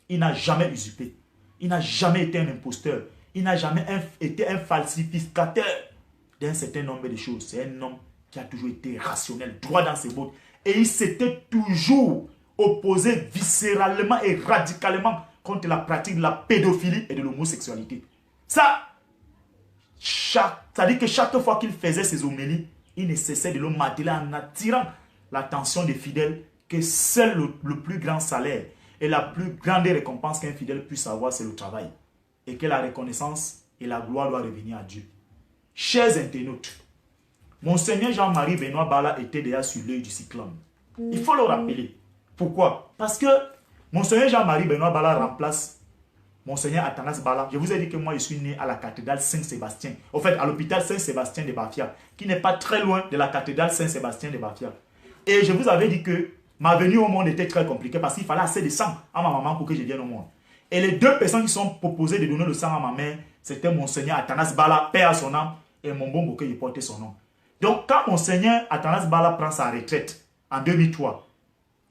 Il n'a jamais usurpé. Il n'a jamais été un imposteur. Il n'a jamais été un falsificateur d'un certain nombre de choses. C'est un homme qui a toujours été rationnel, droit dans ses bottes. Et il s'était toujours opposé viscéralement et radicalement contre la pratique de la pédophilie et de l'homosexualité. Ça veut dire que chaque fois qu'il faisait ses homélies, il ne cessait de le marteler en attirant l'attention des fidèles que seul le plus grand salaire et la plus grande récompense qu'un fidèle puisse avoir, c'est le travail. Et que la reconnaissance et la gloire doivent revenir à Dieu. Chers internautes, Monseigneur Jean-Marie Benoît Bala était déjà sur l'œil du cyclone. Il faut le rappeler. Pourquoi? Parce que Monseigneur Jean-Marie Benoît Bala remplace Monseigneur Athanas Bala. Je vous ai dit que moi, je suis né à la cathédrale Saint-Sébastien. En fait, à l'hôpital Saint-Sébastien de Bafia, qui n'est pas très loin de la cathédrale Saint-Sébastien de Bafia. Et je vous avais dit que ma venue au monde était très compliquée parce qu'il fallait assez de sang à ma maman pour que je vienne au monde. Et les deux personnes qui sont proposées de donner le sang à ma mère, c'était Monseigneur Athanas Bala, paix à son âme, et mon bon bouquet, il portait son nom. Donc, quand Monseigneur Athanas Bala prend sa retraite en 2003,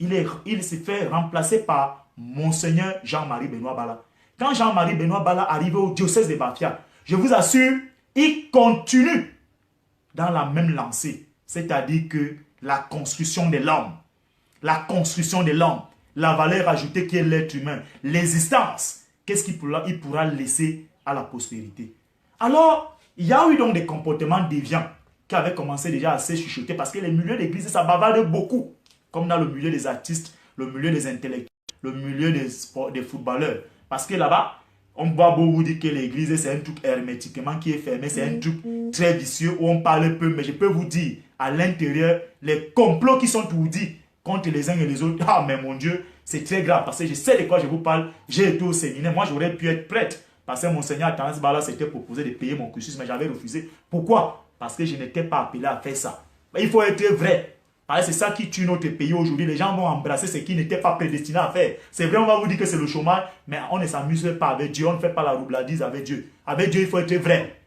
il s'est fait remplacer par Monseigneur Jean-Marie Benoît Bala. Quand Jean-Marie Benoît Bala arrive au diocèse de Bafia, je vous assure, il continue dans la même lancée. C'est-à-dire que la construction de l'homme, la valeur ajoutée qui est l'être humain, l'existence, qu'est-ce qu'il pourra laisser à la postérité. Alors, il y a eu donc des comportements déviants qui avaient commencé déjà à se chuchoter parce que les milieux d'église, ça bavarde beaucoup. Comme dans le milieu des artistes, le milieu des intellectuels, le milieu des footballeurs. Parce que là-bas, on va beaucoup dire que l'église, c'est un truc hermétiquement qui est fermé, c'est un truc très vicieux où on parle peu. Mais je peux vous dire, à l'intérieur, les complots qui sont ourdis contre les uns et les autres, ah mais mon Dieu, c'est très grave. Parce que je sais de quoi je vous parle, j'ai été au séminaire, moi j'aurais pu être prêtre. Parce que Monseigneur Athanas Bala s'était proposé de payer mon cursus, mais j'avais refusé. Pourquoi? Parce que je n'étais pas appelé à faire ça. Mais il faut être vrai. C'est ça qui tue notre pays aujourd'hui. Les gens vont embrasser ce qui n'était pas prédestiné à faire. C'est vrai, on va vous dire que c'est le chômage, mais on ne s'amuse pas avec Dieu. On ne fait pas la roubladise avec Dieu. Avec Dieu, il faut être vrai.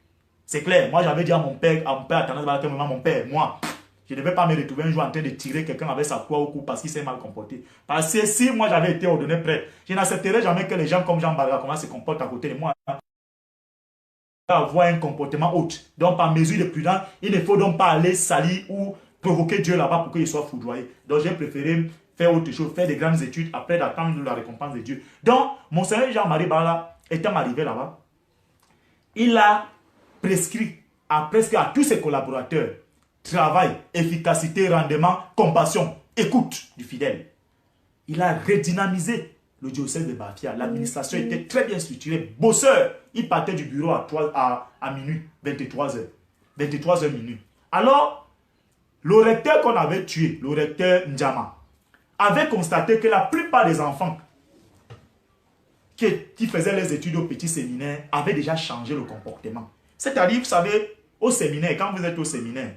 C'est clair. Moi, j'avais dit à mon père Athanas Bala, mon père, moi, je ne devais pas me retrouver un jour en train de tirer quelqu'un avec sa croix au cou parce qu'il s'est mal comporté. Parce que si moi, j'avais été ordonné prêtre, je n'accepterais jamais que les gens comme Jean Baraga comment se comportent à côté de moi. Avoir un comportement autre. Donc, par mesure de prudence, il ne faut donc pas aller salir ou provoquer Dieu là-bas pour qu'il soit foudroyé. Donc, j'ai préféré faire autre chose, faire des grandes études après d'attendre la récompense de Dieu. Donc, Monseigneur Jean-Marie Bala, étant arrivé là-bas, il a prescrit presque à tous ses collaborateurs travail, efficacité, rendement, compassion, écoute du fidèle. Il a redynamisé le diocèse de Bafia. L'administration était très bien structurée. Bosseur, il partait du bureau à minuit, 23h. 23h minuit. Alors, le recteur qu'on avait tué, le recteur Ndjama, avait constaté que la plupart des enfants qui faisaient les études au petit séminaire avaient déjà changé le comportement. C'est-à-dire, vous savez, au séminaire, quand vous êtes au séminaire,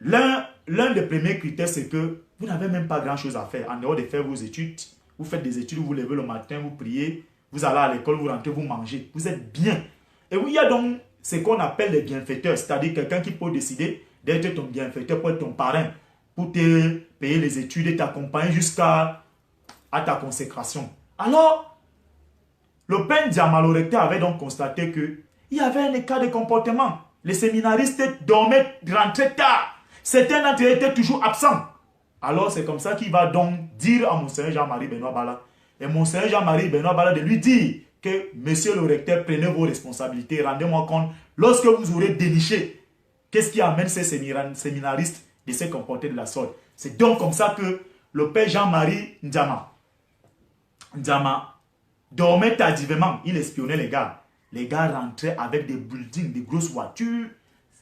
l'un des premiers critères, c'est que vous n'avez même pas grand-chose à faire. En dehors de faire vos études, vous faites des études, vous vous levez le matin, vous priez, vous allez à l'école, vous rentrez, vous mangez. Vous êtes bien. Et oui, il y a donc ce qu'on appelle les bienfaiteurs, c'est-à-dire quelqu'un qui peut décider d'être ton bienfaiteur, pour être ton parrain, pour te payer les études et t'accompagner jusqu'à ta consécration. Alors, le père Ndiama, le recteur, avait donc constaté qu'il y avait un écart de comportement. Les séminaristes dormaient, rentraient tard. Certains d'entre eux étaient toujours absents. Alors, c'est comme ça qu'il va donc dire à Monseigneur Jean-Marie Benoît Bala. Et Monseigneur Jean-Marie Benoît Bala de lui dire que, monsieur le recteur, prenez vos responsabilités, rendez-moi compte, lorsque vous aurez déniché, qu'est-ce qui amène ces séminaristes de se comporter de la sorte. C'est donc comme ça que le père Jean-Marie Ndiama dormait tardivement. Il espionnait les gars. Les gars rentraient avec des buildings, des grosses voitures.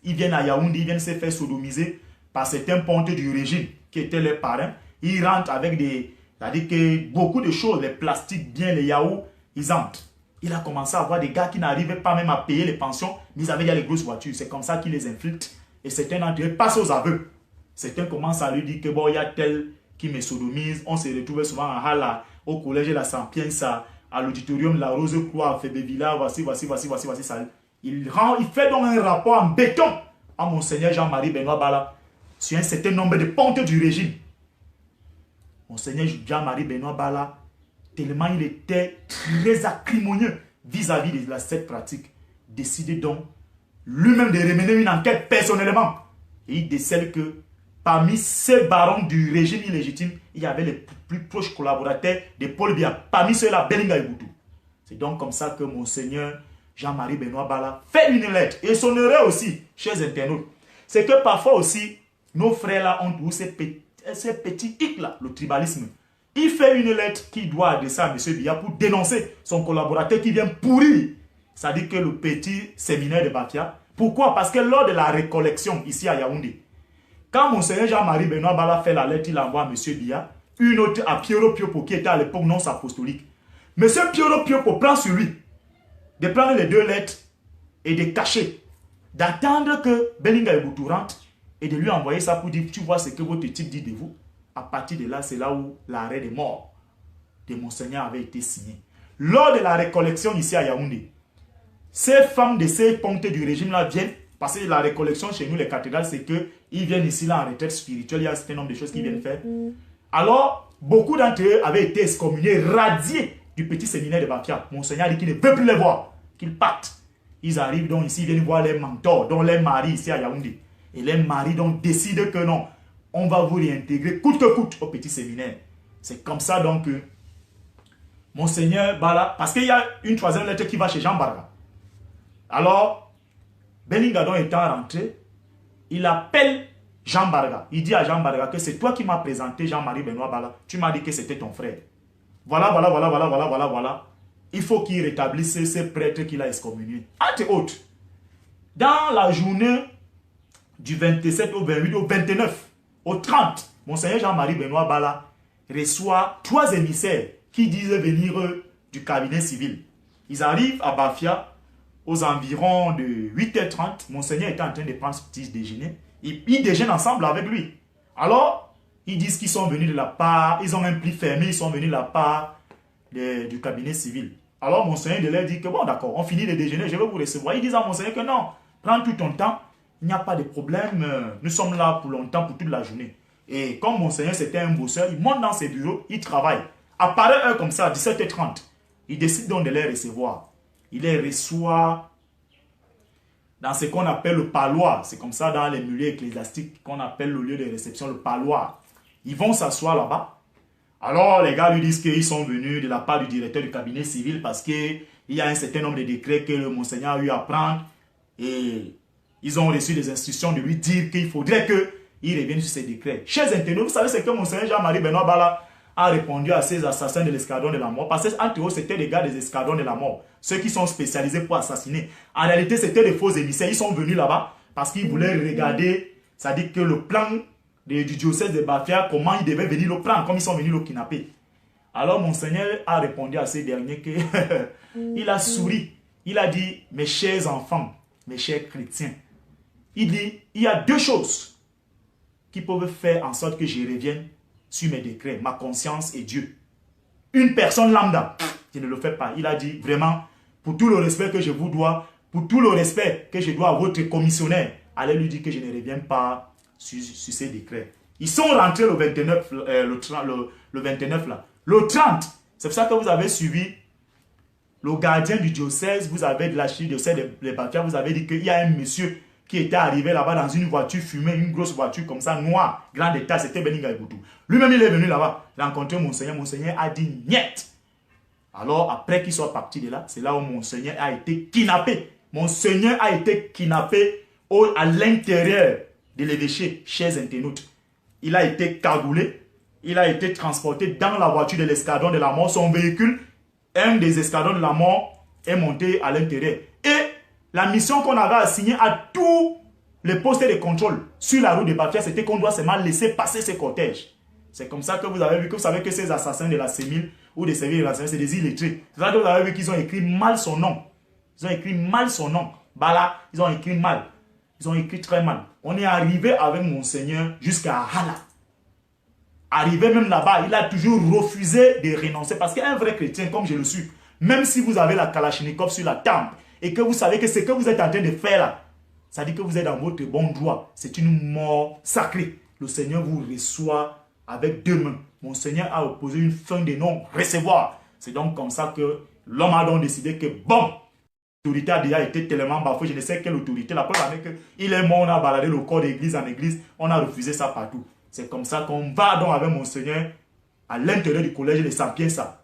Ils viennent à Yaoundé, ils viennent se faire sodomiser par certains pontes du régime qui étaient leurs parrains. Ils rentrent avec des... C'est-à-dire que beaucoup de choses, les plastiques, bien les yaourts, ils entrent. Il a commencé à voir des gars qui n'arrivaient pas même à payer les pensions, mais ils avaient déjà les grosses voitures. C'est comme ça qu'il les infiltre. Et certains d'entre eux passent aux aveux. Certains commencent à lui dire que bon, il y a tel qui me sodomise. On se retrouvait souvent à Hala, au collège de la Saint-Piensa, à l'auditorium de la Rose-Croix, à Fébévilla, voici ça. Il fait donc un rapport en béton à Monseigneur Jean-Marie Benoît Bala sur un certain nombre de pontes du régime. Monseigneur Jean-Marie Benoît Bala, tellement il était très acrimonieux vis-à-vis de cette pratique, décide donc lui-même de mener une enquête personnellement. Et il décèle que parmi ces barons du régime illégitime, il y avait les plus proches collaborateurs de Paul Biya. Parmi ceux-là, Belinga Eboutou. C'est donc comme ça que Monseigneur Jean-Marie Benoît Bala fait une lettre. Et son erreur aussi, chers internautes, c'est que parfois aussi, nos frères-là ont tous ces petits hic-là, le tribalisme. Il fait une lettre qui doit adresser à M. Biya pour dénoncer son collaborateur qui vient pourrir. C'est-à-dire que le petit séminaire de Bafia. Pourquoi? Parce que lors de la récollection ici à Yaoundé, quand Monseigneur Jean-Marie Benoît Bala fait la lettre, il envoie à M. Biya, une autre à Piero Piopo qui était à l'époque non apostolique. M. Piero Piopo prend sur lui de prendre les deux lettres et de cacher, d'attendre que Belinga Eboutou rentre et de lui envoyer ça pour dire, tu vois ce que votre type dit de vous. À partir de là, c'est là où l'arrêt de mort de Monseigneur avait été signé. Lors de la récollection ici à Yaoundé, ces femmes de ces pontes du régime-là viennent, parce que la récollection chez nous, les cathédrales, c'est qu'ils viennent ici là en retraite spirituelle, il y a un certain nombre de choses qu'ils viennent faire. Alors, beaucoup d'entre eux avaient été excommuniés, radiés du petit séminaire de Bafia. Monseigneur dit qu'il ne veut plus les voir, qu'ils partent. Ils arrivent donc ici, ils viennent voir les mentors, dont les maris ici à Yaoundé. Et les maris donc décident que non, on va vous réintégrer coûte que coûte au petit séminaire. C'est comme ça donc que Monseigneur Bala, parce qu'il y a une troisième lettre qui va chez Jean Barga. Alors, Belingadon étant rentré, il appelle Jean Barga. Il dit à Jean Barga que c'est toi qui m'as présenté Jean-Marie Benoît Bala. Tu m'as dit que c'était ton frère. Voilà. Il faut qu'il rétablisse ces prêtres qu'il a excommuniés. Entre autres, dans la journée du 27 au 28 au 29, au 30, Monseigneur Jean-Marie Benoît Bala reçoit 3 émissaires qui disent venir du cabinet civil. Ils arrivent à Bafia aux environs de 8h30. Monseigneur était en train de prendre ce petit déjeuner. Ils déjeunent ensemble avec lui. Alors, ils disent qu'ils sont venus de la part, ils ont un pli fermé, ils sont venus de la part du cabinet civil. Alors, Monseigneur de leur dit que bon, d'accord, on finit le déjeuner, je vais vous recevoir. Ils disent à Monseigneur que non, prends tout ton temps, il n'y a pas de problème, nous sommes là pour longtemps, pour toute la journée. Et comme Monseigneur c'était un bosseur, il monte dans ses bureaux, il travaille. À pareille heure comme ça, à 17h30, il décide donc de les recevoir. Il les reçoit dans ce qu'on appelle le parloir. C'est comme ça dans les milieux ecclésiastiques qu'on appelle le lieu de réception, le parloir. Ils vont s'asseoir là-bas. Alors les gars lui disent qu'ils sont venus de la part du directeur du cabinet civil parce qu'il y a un certain nombre de décrets que le Monseigneur a eu à prendre. Et ils ont reçu des instructions de lui dire qu'il faudrait qu'il revienne sur ces décrets. Chers internautes, vous savez ce que Monseigneur Jean-Marie Benoît Bala a répondu à ces assassins de l'escadron de la mort. Parce qu'entre eux, c'était des gars des escadrons de la mort. Ceux qui sont spécialisés pour assassiner. En réalité, c'était des faux émissaires. Ils sont venus là-bas parce qu'ils voulaient regarder, c'est-à-dire que le plan du diocèse de Bafia, comment ils devaient venir le prendre, comme ils sont venus le kidnapper. Alors, Monseigneur a répondu à ces derniers que il a souri. Il a dit, mes chers enfants, mes chers chrétiens, il dit, il y a deux choses qui peuvent faire en sorte que je revienne sur mes décrets, ma conscience et Dieu. Une personne lambda, je ne le fais pas. Il a dit vraiment, pour tout le respect que je vous dois, pour tout le respect que je dois à votre commissionnaire, allez lui dire que je ne reviens pas sur ces décrets. Ils sont rentrés le 29, le 29 là. Le 30, c'est pour ça que vous avez suivi le gardien du diocèse, vous avez de l'archidiocèse de Bafia, vous avez dit qu'il y a un monsieur qui était arrivé là-bas dans une voiture fumée, une grosse voiture comme ça, noire, grande état, c'était Beninga Eboutou. Lui-même, il est venu là-bas, il a rencontré Monseigneur a dit « Niet ». Alors, après qu'il soit parti de là, c'est là où Monseigneur a été kidnappé. Monseigneur a été kidnappé à l'intérieur de l'évêché, chers internautes. Il a été cagoulé, il a été transporté dans la voiture de l'escadron de la mort. Son véhicule, un des escadrons de la mort, est monté à l'intérieur. Et la mission qu'on avait assignée à tous les postes de contrôle sur la route de Bafia, c'était qu'on doit seulement laisser passer ces cortèges. C'est comme ça que vous avez vu, que vous savez que ces assassins de la CEMIL ou des services de la CEMIL, c'est des illettrés. C'est là que vous avez vu qu'ils ont écrit mal son nom. Ils ont écrit mal son nom. Bala, ils ont écrit mal. Ils ont écrit très mal. On est arrivé avec Monseigneur jusqu'à Hala. Arrivé même là-bas, il a toujours refusé de renoncer. Parce qu'un vrai chrétien, comme je le suis, même si vous avez la Kalachnikov sur la tempe, et que vous savez que ce que vous êtes en train de faire là, ça dit que vous êtes dans votre bon droit. C'est une mort sacrée. Le Seigneur vous reçoit avec deux mains. Monseigneur a opposé une fin de non-recevoir. C'est donc comme ça que l'homme a donc décidé que bon, l'autorité a déjà été tellement bafouée. Je ne sais quelle autorité. La preuve est qu'il est mort, on a baladé le corps d'église en église. On a refusé ça partout. C'est comme ça qu'on va donc avec Monseigneur à l'intérieur du collège de Saint-Pierre,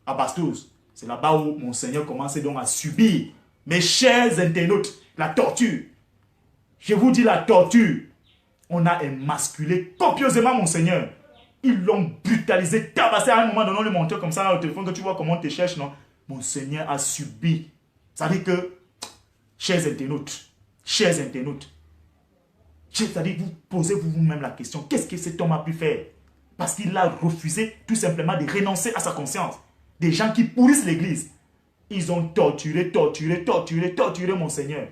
à Bastos. C'est là-bas où Monseigneur commence donc à subir, mes chers internautes, la torture. Je vous dis la torture. On a émasculé copieusement Monseigneur. Ils l'ont brutalisé, tabassé. À un moment donné, on lui montrait comme ça au téléphone que tu vois comment on te cherche, non? Monseigneur a subi. Ça veut dire que, chers internautes, c'est-à-dire vous posez vous-même la question, qu'est-ce que cet homme a pu faire? Parce qu'il a refusé tout simplement de renoncer à sa conscience. Des gens qui pourrissent l'église. Ils ont torturé Monseigneur.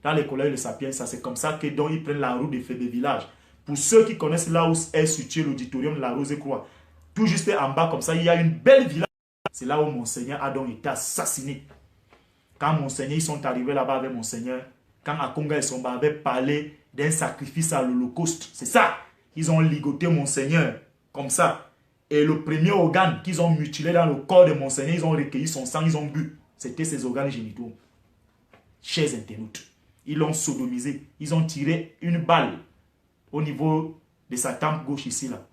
Dans les collèges de Sapiens, ça c'est comme ça que donc ils prennent la route des faits des villages. Pour ceux qui connaissent là où est situé l'auditorium de la Rose-Croix, tout juste en bas comme ça, il y a une belle village. C'est là où Monseigneur a donc été assassiné. Quand Monseigneur, ils sont arrivés là-bas avec Monseigneur, quand Akonga et Somba avaient parlé d'un sacrifice à l'Holocauste, c'est ça. Ils ont ligoté Monseigneur, comme ça. Et le premier organe qu'ils ont mutilé dans le corps de Monseigneur, ils ont recueilli son sang, ils ont bu. C'était ses organes génitaux. Chers internautes, ils l'ont sodomisé. Ils ont tiré une balle au niveau de sa tempe gauche ici, là.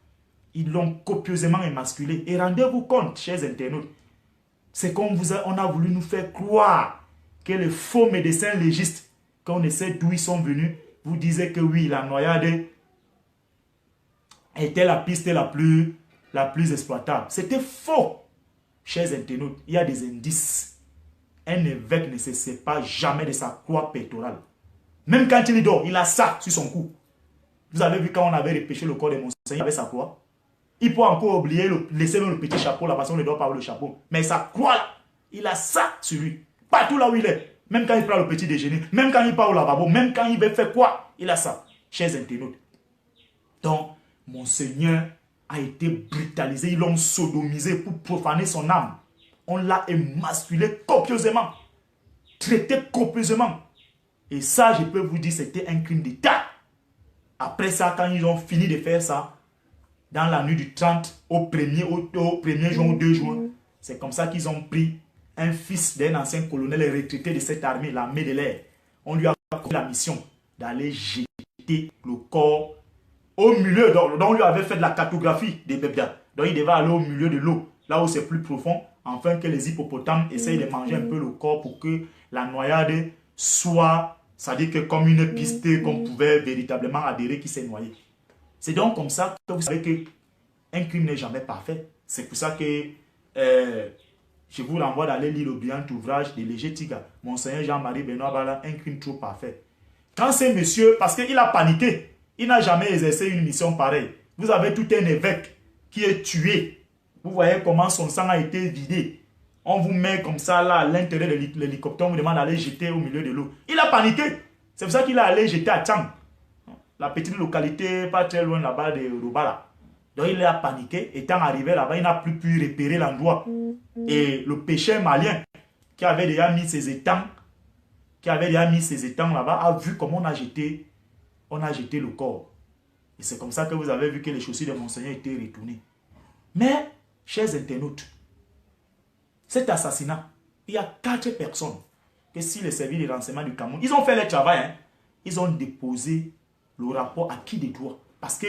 Ils l'ont copieusement émasculé. Et rendez-vous compte, chers internautes, c'est qu'on on a voulu nous faire croire que les faux médecins légistes, quand on essaie d'où ils sont venus, vous disiez que oui, la noyade était la piste la plus exploitable. C'était faux. Chers internautes, il y a des indices. Un évêque ne se sépare jamais de sa croix pectorale. Même quand il dort, il a ça sur son cou. Vous avez vu quand on avait repêché le corps de Monseigneur avec sa croix. Il peut encore oublier, laisser le petit chapeau là parce qu'on ne doit pas avoir le chapeau. Mais sa croix là, il a ça sur lui. Partout là où il est. Même quand il prend le petit déjeuner, même quand il part au lavabo, même quand il veut faire quoi, il a ça. Chers internautes. Donc, Monseigneur a été brutalisé. Ils l'ont sodomisé pour profaner son âme. On l'a émasculé copieusement. Traité copieusement. Et ça, je peux vous dire, c'était un crime d'État. Après ça, quand ils ont fini de faire ça, dans la nuit du 30 au 1er juin ou 2 juin, c'est comme ça qu'ils ont pris un fils d'un ancien colonel retraité de cette armée, l'armée de l'air. On lui a confié la mission d'aller jeter le corps au milieu. Donc on lui avait fait de la cartographie des bébés. Donc il devait aller au milieu de l'eau, là où c'est plus profond, afin que les hippopotames essayent de manger un peu le corps pour que la noyade soit, c'est-à-dire que comme une piste qu'on pouvait véritablement adhérer qui s'est noyé. C'est donc comme ça que vous savez qu'un crime n'est jamais parfait. C'est pour ça que je vous renvoie d'aller lire le brillant ouvrage de Léger Tiga, Monseigneur Jean-Marie Benoît Bala, un crime trop parfait. Quand c'est monsieur, parce qu'il a paniqué, il n'a jamais exercé une mission pareille. Vous avez tout un évêque qui est tué. Vous voyez comment son sang a été vidé. On vous met comme ça là à l'intérieur de l'hélicoptère, on vous demande d'aller jeter au milieu de l'eau. Il a paniqué. C'est pour ça qu'il est allé jeter à Tchang. La petite localité pas très loin là-bas de Robala. Donc il a paniqué. Étant arrivé là-bas, il n'a plus pu repérer l'endroit. Et le pêcheur malien qui avait déjà mis ses étangs, là-bas, a vu comment on a jeté le corps. Et c'est comme ça que vous avez vu que les chaussures de Monseigneur étaient retournées. Mais, chers internautes, cet assassinat, il y a 4 personnes que si les services de renseignement du Cameroun, ils ont fait le travail, hein, ils ont déposé le rapport à qui de droit. Parce que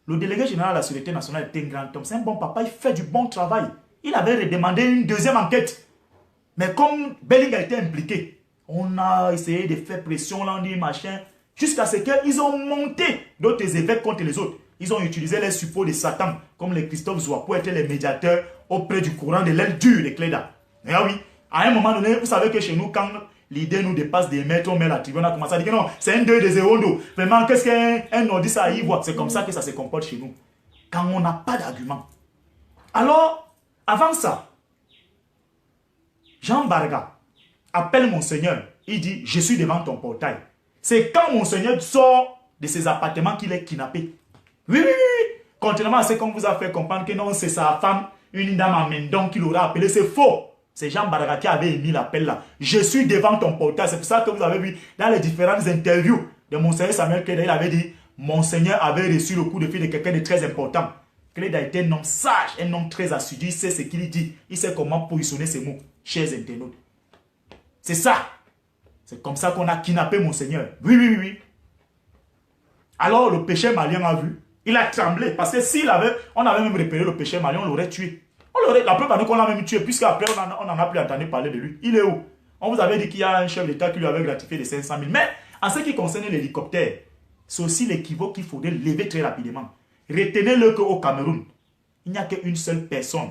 le délégué général de la Sûreté nationale était un grand homme. C'est un bon papa, il fait du bon travail. Il avait redemandé une deuxième enquête. Mais comme Belling a été impliqué, on a essayé de faire pression, là, on dit machin, jusqu'à ce qu'ils ont monté d'autres évêques contre les autres. Ils ont utilisé les suppôts de Satan, comme les Christophe Zoua, pour être les médiateurs auprès du courant de l'aile dure de Cléda. Mais ah oui, à un moment donné, vous savez que chez nous, quand l'idée nous dépasse des mètres, on met la tribune, on a commencé à dire que non, c'est un 2 de 0 d'eau. Vraiment, qu'est-ce qu'un nordiste à y voir? C'est comme ça que ça se comporte chez nous. Quand on n'a pas d'argument. Alors, avant ça, Jean Barga appelle Monseigneur. Il dit, je suis devant ton portail. C'est quand Monseigneur sort de ses appartements qu'il est kidnappé. Oui, oui, oui. Contrairement à ce qu'on vous a fait comprendre que non, c'est sa femme, une dame en Mendon qui l'aura appelé. C'est faux. C'est Jean Barga qui avait émis l'appel là. Je suis devant ton portail. C'est pour ça que vous avez vu dans les différentes interviews de Monseigneur Samuel Cléda, il avait dit, Monseigneur avait reçu le coup de fil de quelqu'un de très important. Cléda était un homme sage, un homme très assidu. Il sait ce qu'il dit. Il sait comment positionner ses mots. Chers internautes. C'est ça. C'est comme ça qu'on a kidnappé Monseigneur. Oui, oui, oui, oui. Alors le péché malien a vu. Il a tremblé. Parce que s'il avait, on avait même repéré le péché malien, on l'aurait tué. La preuve qu'on l'a même tué, puisqu'après on n'en a plus entendu parler de lui. Il est où? On vous avait dit qu'il y a un chef d'État qui lui avait gratifié de 500 000. Mais en ce qui concerne l'hélicoptère, c'est aussi l'équivoque qu'il faudrait lever très rapidement. Retenez-le qu'au Cameroun, il n'y a qu'une seule personne,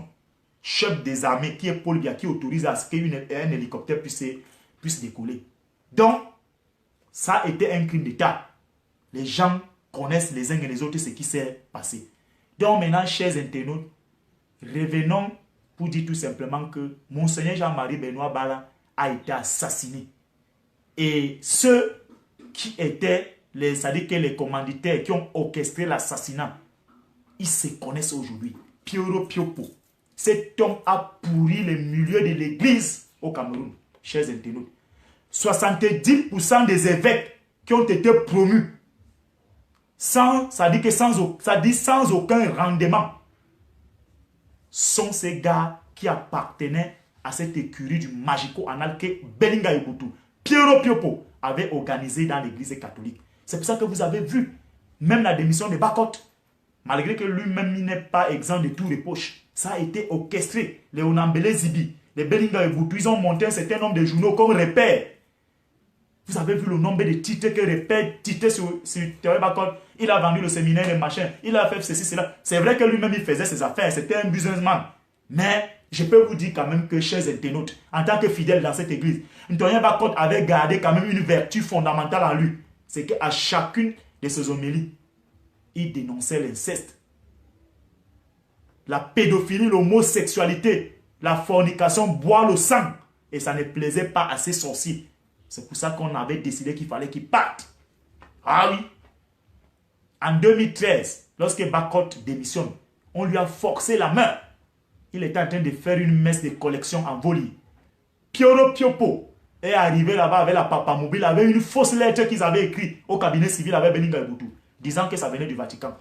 chef des armées, qui est Paul Biya, qui autorise à ce qu'un hélicoptère puisse décoller. Donc, ça a été un crime d'État. Les gens connaissent les uns et les autres ce qui s'est passé. Donc maintenant, chers internautes, revenons pour dire tout simplement que Monseigneur Jean-Marie Benoît Bala a été assassiné. Et ceux qui étaient, c'est-à-dire que les commanditaires qui ont orchestré l'assassinat, ils se connaissent aujourd'hui. Pioro Piopo. Cet homme a pourri le milieu de l'église au Cameroun, chers internautes. 70% des évêques qui ont été promus, sans aucun rendement, sont ces gars qui appartenaient à cette écurie du magico-anal que Belinga Ibutu, Piero Piopo, avait organisé dans l'église catholique. C'est pour ça que vous avez vu, même la démission de Bakot, malgré que lui-même n'est pas exempt de tout reproche, ça a été orchestré. Les Onambele Zibi, les Belinga Ibutu, ils ont monté un certain nombre de journaux comme repère. Vous avez vu le nombre de titres que répète, titres sur Thierry Bakot. Il a vendu le séminaire, les machins. Il a fait ceci, cela. C'est vrai que lui-même, il faisait ses affaires. C'était un businessman. Mais je peux vous dire quand même que, chers internautes, en tant que fidèle dans cette église, Thierry Bakot avait gardé quand même une vertu fondamentale en lui. C'est qu'à chacune de ses homélies, il dénonçait l'inceste, la pédophilie, l'homosexualité, la fornication, boire le sang. Et ça ne plaisait pas à ses sorciers. C'est pour ça qu'on avait décidé qu'il fallait qu'il parte. Ah oui. En 2013, lorsque Bakot démissionne, on lui a forcé la main. Il était en train de faire une messe de collection en volie. Pioro Piopo est arrivé là-bas avec la papa mobile, avec une fausse lettre qu'ils avaient écrite au cabinet civil avec Belinga Ibutu, disant que ça venait du Vatican.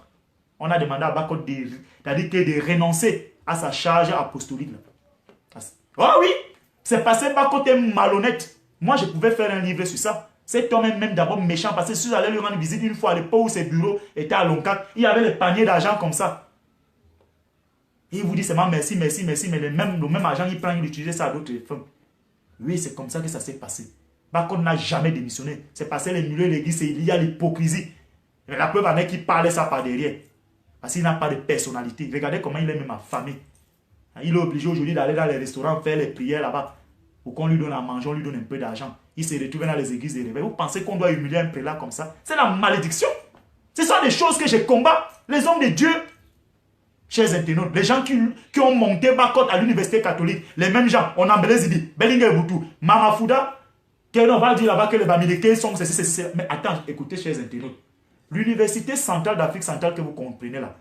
On a demandé à Bakot de renoncer à sa charge apostolique. Oh oui, c'est passé Bakot est malhonnête. Moi, je pouvais faire un livre sur ça. Cet homme est même d'abord méchant parce que si j'allais lui rendre visite une fois à l'époque où ses bureaux étaient à Loncat, il y avait les paniers d'argent comme ça. Et il vous dit seulement merci, merci, merci, mais le même argent, il prend, il utilise ça à d'autres femmes. Oui, c'est comme ça que ça s'est passé. Bakot n'a jamais démissionné. C'est passé les milieux de l'église, il y a l'hypocrisie. La preuve en est qu'il parlait ça par derrière. Parce qu'il n'a pas de personnalité. Regardez comment il est même affamé. Il est obligé aujourd'hui d'aller dans les restaurants faire les prières là-bas. Pour qu'on lui donne à manger, on lui donne un peu d'argent. Il se retrouve dans les églises de réveil. Vous pensez qu'on doit humilier un prélat comme ça? C'est la malédiction. Ce sont des choses que je combats. Les hommes de Dieu, chers internautes, les gens qui ont monté Bakot à l'université catholique, les mêmes gens, on a Zibi, Bellinger Boutou, Marafouda, on va dire là-bas que les Bamileke sont ceci. Mais attends, écoutez, chers internautes, l'université centrale d'Afrique centrale que vous comprenez là,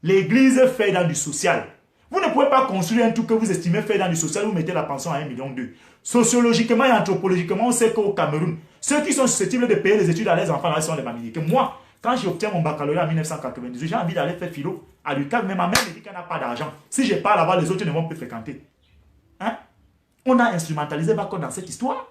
l'église fait dans du social. Vous ne pouvez pas construire un truc que vous estimez faire dans du social, vous mettez la pension à 1,2 million. Sociologiquement et anthropologiquement, on sait qu'au Cameroun, ceux qui sont susceptibles de payer les études à leurs enfants, là, sont les Bamileke. Moi, quand j'obtiens mon baccalauréat en 1998, j'ai envie d'aller faire philo à l'UQAM, mais ma mère me dit qu'elle n'a pas d'argent. Si je pars là-bas, les autres ne vont plus fréquenter. Hein? On a instrumentalisé Bakot dans cette histoire.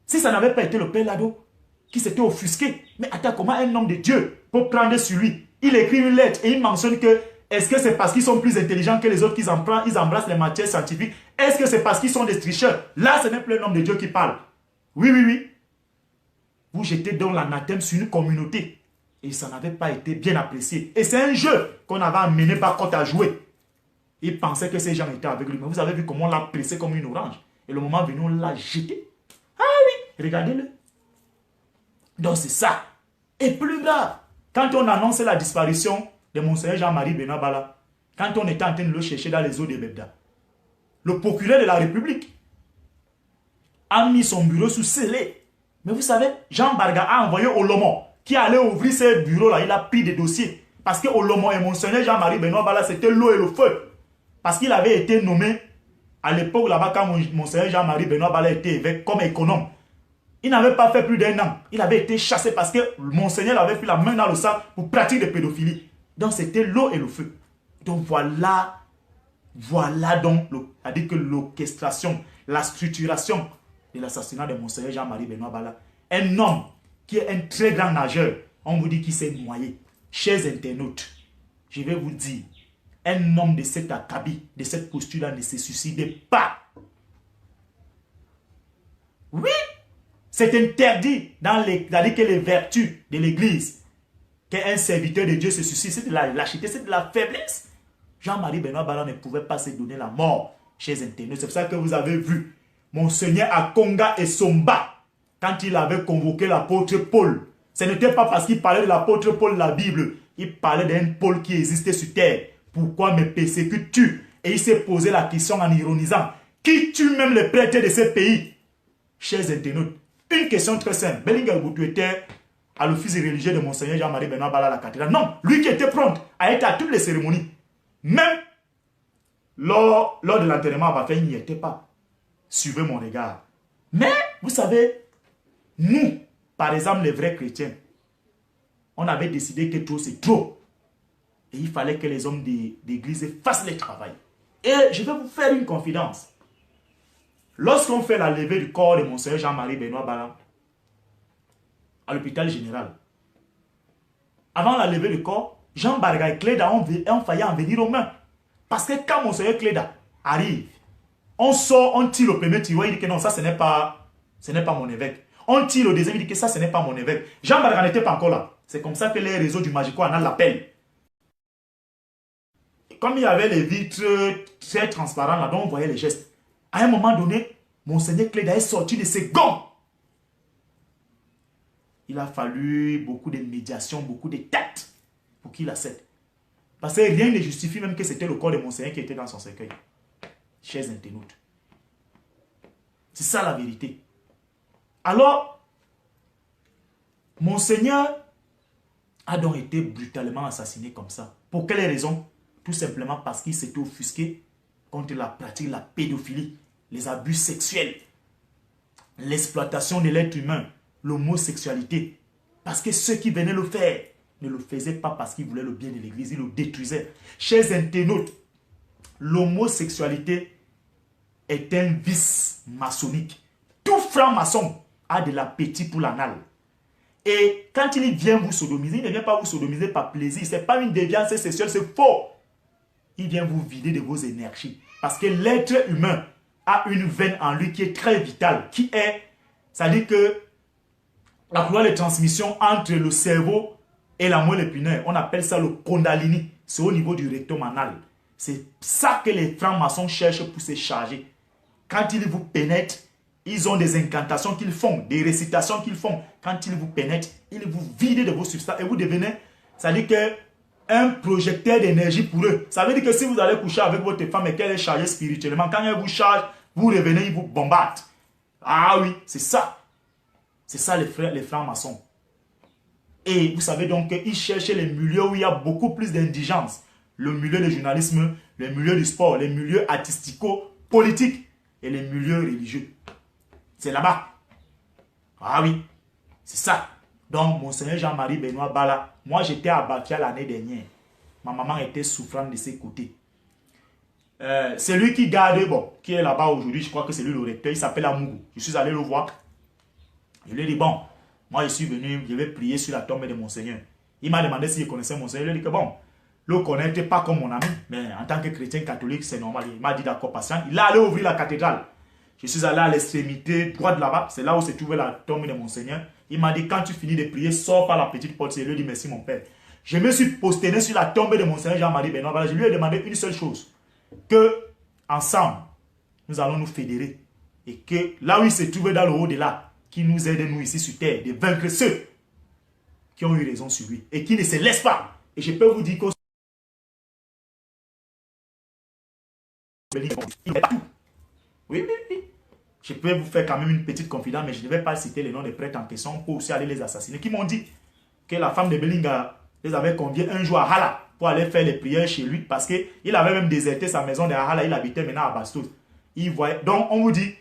Si ça n'avait pas été le père Lado qui s'était offusqué, mais attends, comment un homme de Dieu peut prendre sur lui? Il écrit une lettre et il mentionne que est-ce que c'est parce qu'ils sont plus intelligents que les autres qu'ils embrassent les matières scientifiques? Est-ce que c'est parce qu'ils sont des tricheurs? Là, ce n'est plus un homme de Dieu qui parle. Oui. Vous jetez donc l'anathème sur une communauté. Et ça n'avait pas été bien apprécié. Et c'est un jeu qu'on avait amené Bakot à jouer. Il pensait que ces gens étaient avec lui. Mais vous avez vu comment on l'a pressé comme une orange. Et le moment venu, on l'a jeté. Ah oui, regardez-le. Donc c'est ça. Et plus grave, quand on annonçait la disparition de Monseigneur Jean-Marie Benoît Bala, quand on était en train de le chercher dans les eaux de Bebda, le procureur de la République a mis son bureau sous scellé. Mais vous savez, Jean Barga a envoyé Olomo, qui allait ouvrir ce bureau-là. Il a pris des dossiers. Parce que Olomo et Monseigneur Jean-Marie Benoît Bala, c'était l'eau et le feu. Parce qu'il avait été nommé à l'époque là-bas, quand Monseigneur Jean-Marie Benoît Bala était évêque comme économe. Il n'avait pas fait plus d'1 an. Il avait été chassé parce que Monseigneur avait pris la main dans le sac pour pratiquer de pédophilie. Donc c'était l'eau et le feu. Donc voilà donc, c'est-à-dire que l'orchestration, la structuration de l'assassinat de Monseigneur Jean-Marie Benoît Bala. Un homme qui est un très grand nageur, on vous dit qu'il s'est noyé. Chers internautes, je vais vous dire, un homme de cet acabit, de cette posture-là ne se suicide pas. Oui, c'est interdit dans les vertus de l'Église qu'un serviteur de Dieu se suicide. C'est de la lâcheté, c'est de la faiblesse. Jean-Marie Benoît Bala ne pouvait pas se donner la mort, chers internautes. C'est pour ça que vous avez vu Monseigneur Akonga et Somba, quand il avait convoqué l'apôtre Paul. Ce n'était pas parce qu'il parlait de l'apôtre Paul de la Bible. Il parlait d'un Paul qui existait sur terre. Pourquoi me persécutes-tu? Et il s'est posé la question en ironisant. Qui tue même les prêtres de ce pays? Chers internautes, une question très simple. Bellinger Boutou était à l'office religieux de Monseigneur Jean-Marie Benoît Bala à la cathédrale. Non, lui qui était prompt à être à toutes les cérémonies. Même lors de l'enterrement à Bafé, il n'y était pas. Suivez mon regard. Mais, vous savez, nous, par exemple, les vrais chrétiens, on avait décidé que trop, c'est trop. Et il fallait que les hommes d'église fassent le travail. Et je vais vous faire une confidence. Lorsqu'on fait la levée du corps de Monseigneur Jean-Marie Benoît Bala à l'hôpital général, avant la levée du corps, Jean Barga et Cléda ont failli en venir aux mains. Parce que quand Monseigneur Cléda arrive, on sort, on tire au premier tiroir, il dit que non, ça ce n'est pas mon évêque. On tire au deuxième, il dit que ça ce n'est pas mon évêque. Jean Barga n'était pas encore là. C'est comme ça que les réseaux du Magico en l'appellent. Comme il y avait les vitres très transparentes là, dont on voyait les gestes, à un moment donné, Monseigneur Cléda est sorti de ses gants. Il a fallu beaucoup de médiation, beaucoup de tacts pour qu'il accepte. Parce que rien ne justifie même que c'était le corps de Monseigneur qui était dans son cercueil. Chers internautes. C'est ça la vérité. Alors, Monseigneur a donc été brutalement assassiné comme ça. Pour quelle raison? Tout simplement parce qu'il s'était offusqué contre la pratique de la pédophilie, les abus sexuels, l'exploitation de l'être humain, l'homosexualité. Parce que ceux qui venaient le faire ne le faisaient pas parce qu'ils voulaient le bien de l'Église, ils le détruisaient. Chers internautes, l'homosexualité est un vice maçonnique. Tout franc-maçon a de l'appétit pour l'anal. Et quand il vient vous sodomiser, il ne vient pas vous sodomiser par plaisir. Ce n'est pas une déviance sexuelle, c'est faux. Il vient vous vider de vos énergies. Parce que l'être humain a une veine en lui qui est très vitale, qui est, c'est-à-dire que la couloir de transmission entre le cerveau et la moelle épinière, on appelle ça le kundalini. C'est au niveau du rectum anal. C'est ça que les francs-maçons cherchent pour se charger. Quand ils vous pénètrent, ils ont des incantations qu'ils font, des récitations qu'ils font. Quand ils vous pénètrent, ils vous vident de vos substances et vous devenez, c'est-à-dire que un projecteur d'énergie pour eux. Ça veut dire que si vous allez coucher avec votre femme et qu'elle est chargée spirituellement, quand elle vous charge, vous revenez, ils vous bombardent. Ah oui, c'est ça. C'est ça les frères maçons. Et vous savez donc qu'ils cherchent les milieux où il y a beaucoup plus d'indigence. Le milieu du journalisme, le milieu du sport, les milieux artistico-politiques et les milieux religieux. C'est là-bas. Ah oui, c'est ça. Donc, Monseigneur Jean-Marie Benoît Bala, moi j'étais à Bakia l'année dernière. Ma maman était souffrante de ses côtés. C'est lui qui garde, bon, qui est là-bas aujourd'hui, je crois que c'est lui le recteur, il s'appelle Amougou. Je suis allé le voir. Je lui ai dit, bon, moi je suis venu, je vais prier sur la tombe de Monseigneur. Il m'a demandé si je connaissais Monseigneur. Je lui ai dit que bon, le connaître pas comme mon ami, mais en tant que chrétien catholique, c'est normal. Il m'a dit d'accord, patient. Il est allé ouvrir la cathédrale. Je suis allé à l'extrémité droite là-bas, c'est là où se trouvait la tombe de Monseigneur. Il m'a dit, quand tu finis de prier, sors par la petite porte. Je lui ai dit, merci mon père. Je me suis posterné sur la tombe de Monseigneur Jean-Marie Benoît Bala. Je lui ai demandé une seule chose, que ensemble, nous allons nous fédérer. Et que là où il se trouvait dans le haut de là, qui nous aide, nous ici sur terre, de vaincre ceux qui ont eu raison sur lui et qui ne se laissent pas. Et je peux vous dire que il est tout. Oui, oui, oui. Je peux vous faire quand même une petite confidence, mais je ne vais pas citer les noms des prêtres en question pour aussi aller les assassiner. Qui m'ont dit que la femme de Belinga les avait conviés un jour à Hala pour aller faire les prières chez lui parce qu'il avait même déserté sa maison de Hala. Il habitait maintenant à Bastos. Il voyait, donc on vous dit,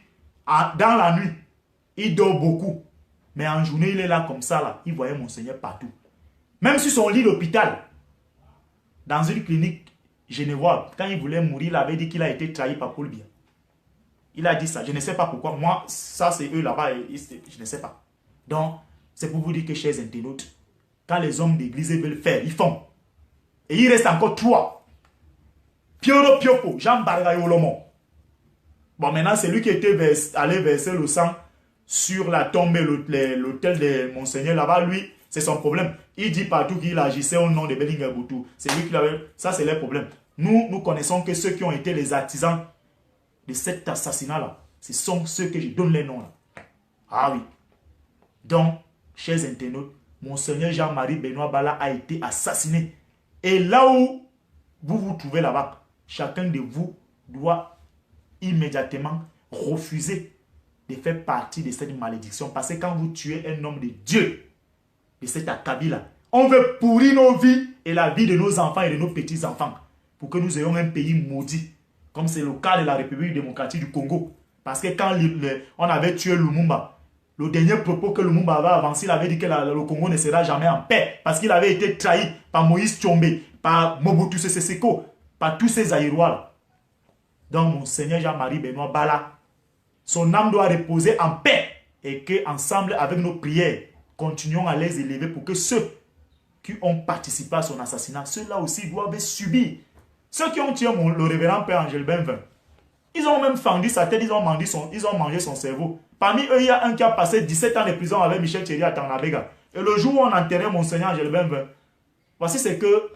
dans la nuit, il dort beaucoup. Mais en journée, il est là comme ça. Là. Il voyait Monseigneur partout. Même sur son lit d'hôpital, dans une clinique genevoise, quand il voulait mourir, il avait dit qu'il a été trahi par Paul Biya. Il a dit ça. Je ne sais pas pourquoi. Moi, ça c'est eux là-bas. Je ne sais pas. Donc, c'est pour vous dire que, chers internautes, quand les hommes d'église veulent faire, ils font. Et il reste encore 3. Pioro Piopo, Jean Bargayo Lomo. Bon, maintenant, c'est lui qui était allé verser le sang sur la tombe et l'hôtel de Monseigneur. Là-bas, lui, c'est son problème. Il dit partout qu'il agissait au nom de Belinga Boutou. C'est lui qui l'avait. Ça, c'est leur problème. Nous connaissons que ceux qui ont été les artisans de cet assassinat-là, ce sont ceux que je donne les noms là. Ah oui. Donc, chers internautes, Monseigneur Jean-Marie Benoît Bala a été assassiné. Et là où vous vous trouvez là-bas, chacun de vous doit immédiatement refuser de faire partie de cette malédiction. Parce que quand vous tuez un homme de Dieu, de cet acabit-là, on veut pourrir nos vies et la vie de nos enfants et de nos petits-enfants pour que nous ayons un pays maudit. Comme c'est le cas de la République démocratique du Congo. Parce que quand on avait tué Lumumba, le dernier propos que Lumumba avait avancé, il avait dit que le Congo ne sera jamais en paix. Parce qu'il avait été trahi par Moïse Tshombe, par Mobutu Sese Seko, par tous ces Aïrois-là. Donc, mon Seigneur Jean-Marie Benoît Bala, son âme doit reposer en paix. Et qu'ensemble, avec nos prières, continuons à les élever pour que ceux qui ont participé à son assassinat, ceux-là aussi doivent subir. Ceux qui ont tué le révérend Père Angèle Benvin, ils ont même fendu sa tête, ils ont mangé son cerveau. Parmi eux, il y a un qui a passé 17 ans de prison avec Michel Thierry à Tanabega. Et le jour où on enterrait Monseigneur Angèle Benvin, voici ce que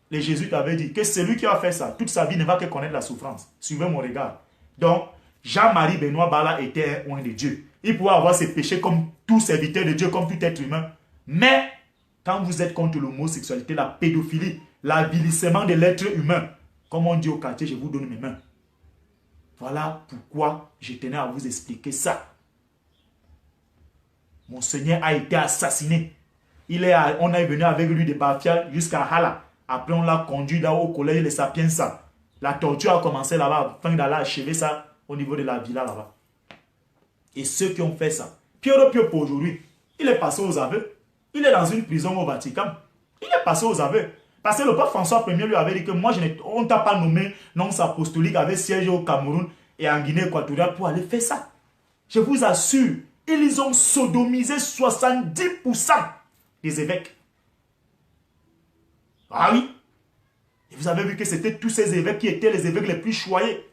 les jésuites avaient dit, que celui qui a fait ça, toute sa vie ne va que connaître la souffrance. Suivez mon regard. Donc, Jean-Marie Benoît Bala était un oint de Dieu. Il pouvait avoir ses péchés comme tout serviteur de Dieu, comme tout être humain. Mais, quand vous êtes contre l'homosexualité, la pédophilie, l'avilissement de l'être humain, comme on dit au quartier, je vous donne mes mains. Voilà pourquoi je tenais à vous expliquer ça. Monseigneur a été assassiné. On est venu avec lui de Bafia jusqu'à Hala. Après, on l'a conduit là au collège de Sapienza. La torture a commencé là-bas, afin d'aller achever ça au niveau de la villa là-bas. Et ceux qui ont fait ça, Piero Pio pour aujourd'hui, il est passé aux aveux. Il est dans une prison au Vatican. Il est passé aux aveux. Parce que le pape François Ier lui avait dit que moi, on ne t'a pas nommé nonce apostolique avec siège au Cameroun et en Guinée équatoriale pour aller faire ça. Je vous assure, ils ont sodomisé 70% des évêques. Ah oui. Et vous avez vu que c'était tous ces évêques qui étaient les évêques les plus choyés.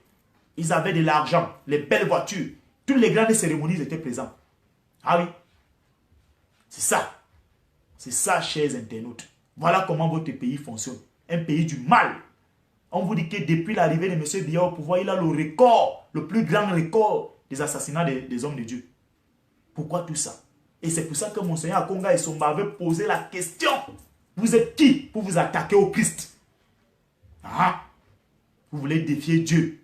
Ils avaient de l'argent, les belles voitures. Toutes les grandes cérémonies étaient présentes. Ah oui. C'est ça. C'est ça, chers internautes. Voilà comment votre pays fonctionne. Un pays du mal. On vous dit que depuis l'arrivée de M. Biya au pouvoir, il a le record, le plus grand record des assassinats des hommes de Dieu. Pourquoi tout ça? Et c'est pour ça que Monseigneur Akonga et Somba avaient posé la question. Vous êtes qui pour vous attaquer au Christ? Ah, vous voulez défier Dieu.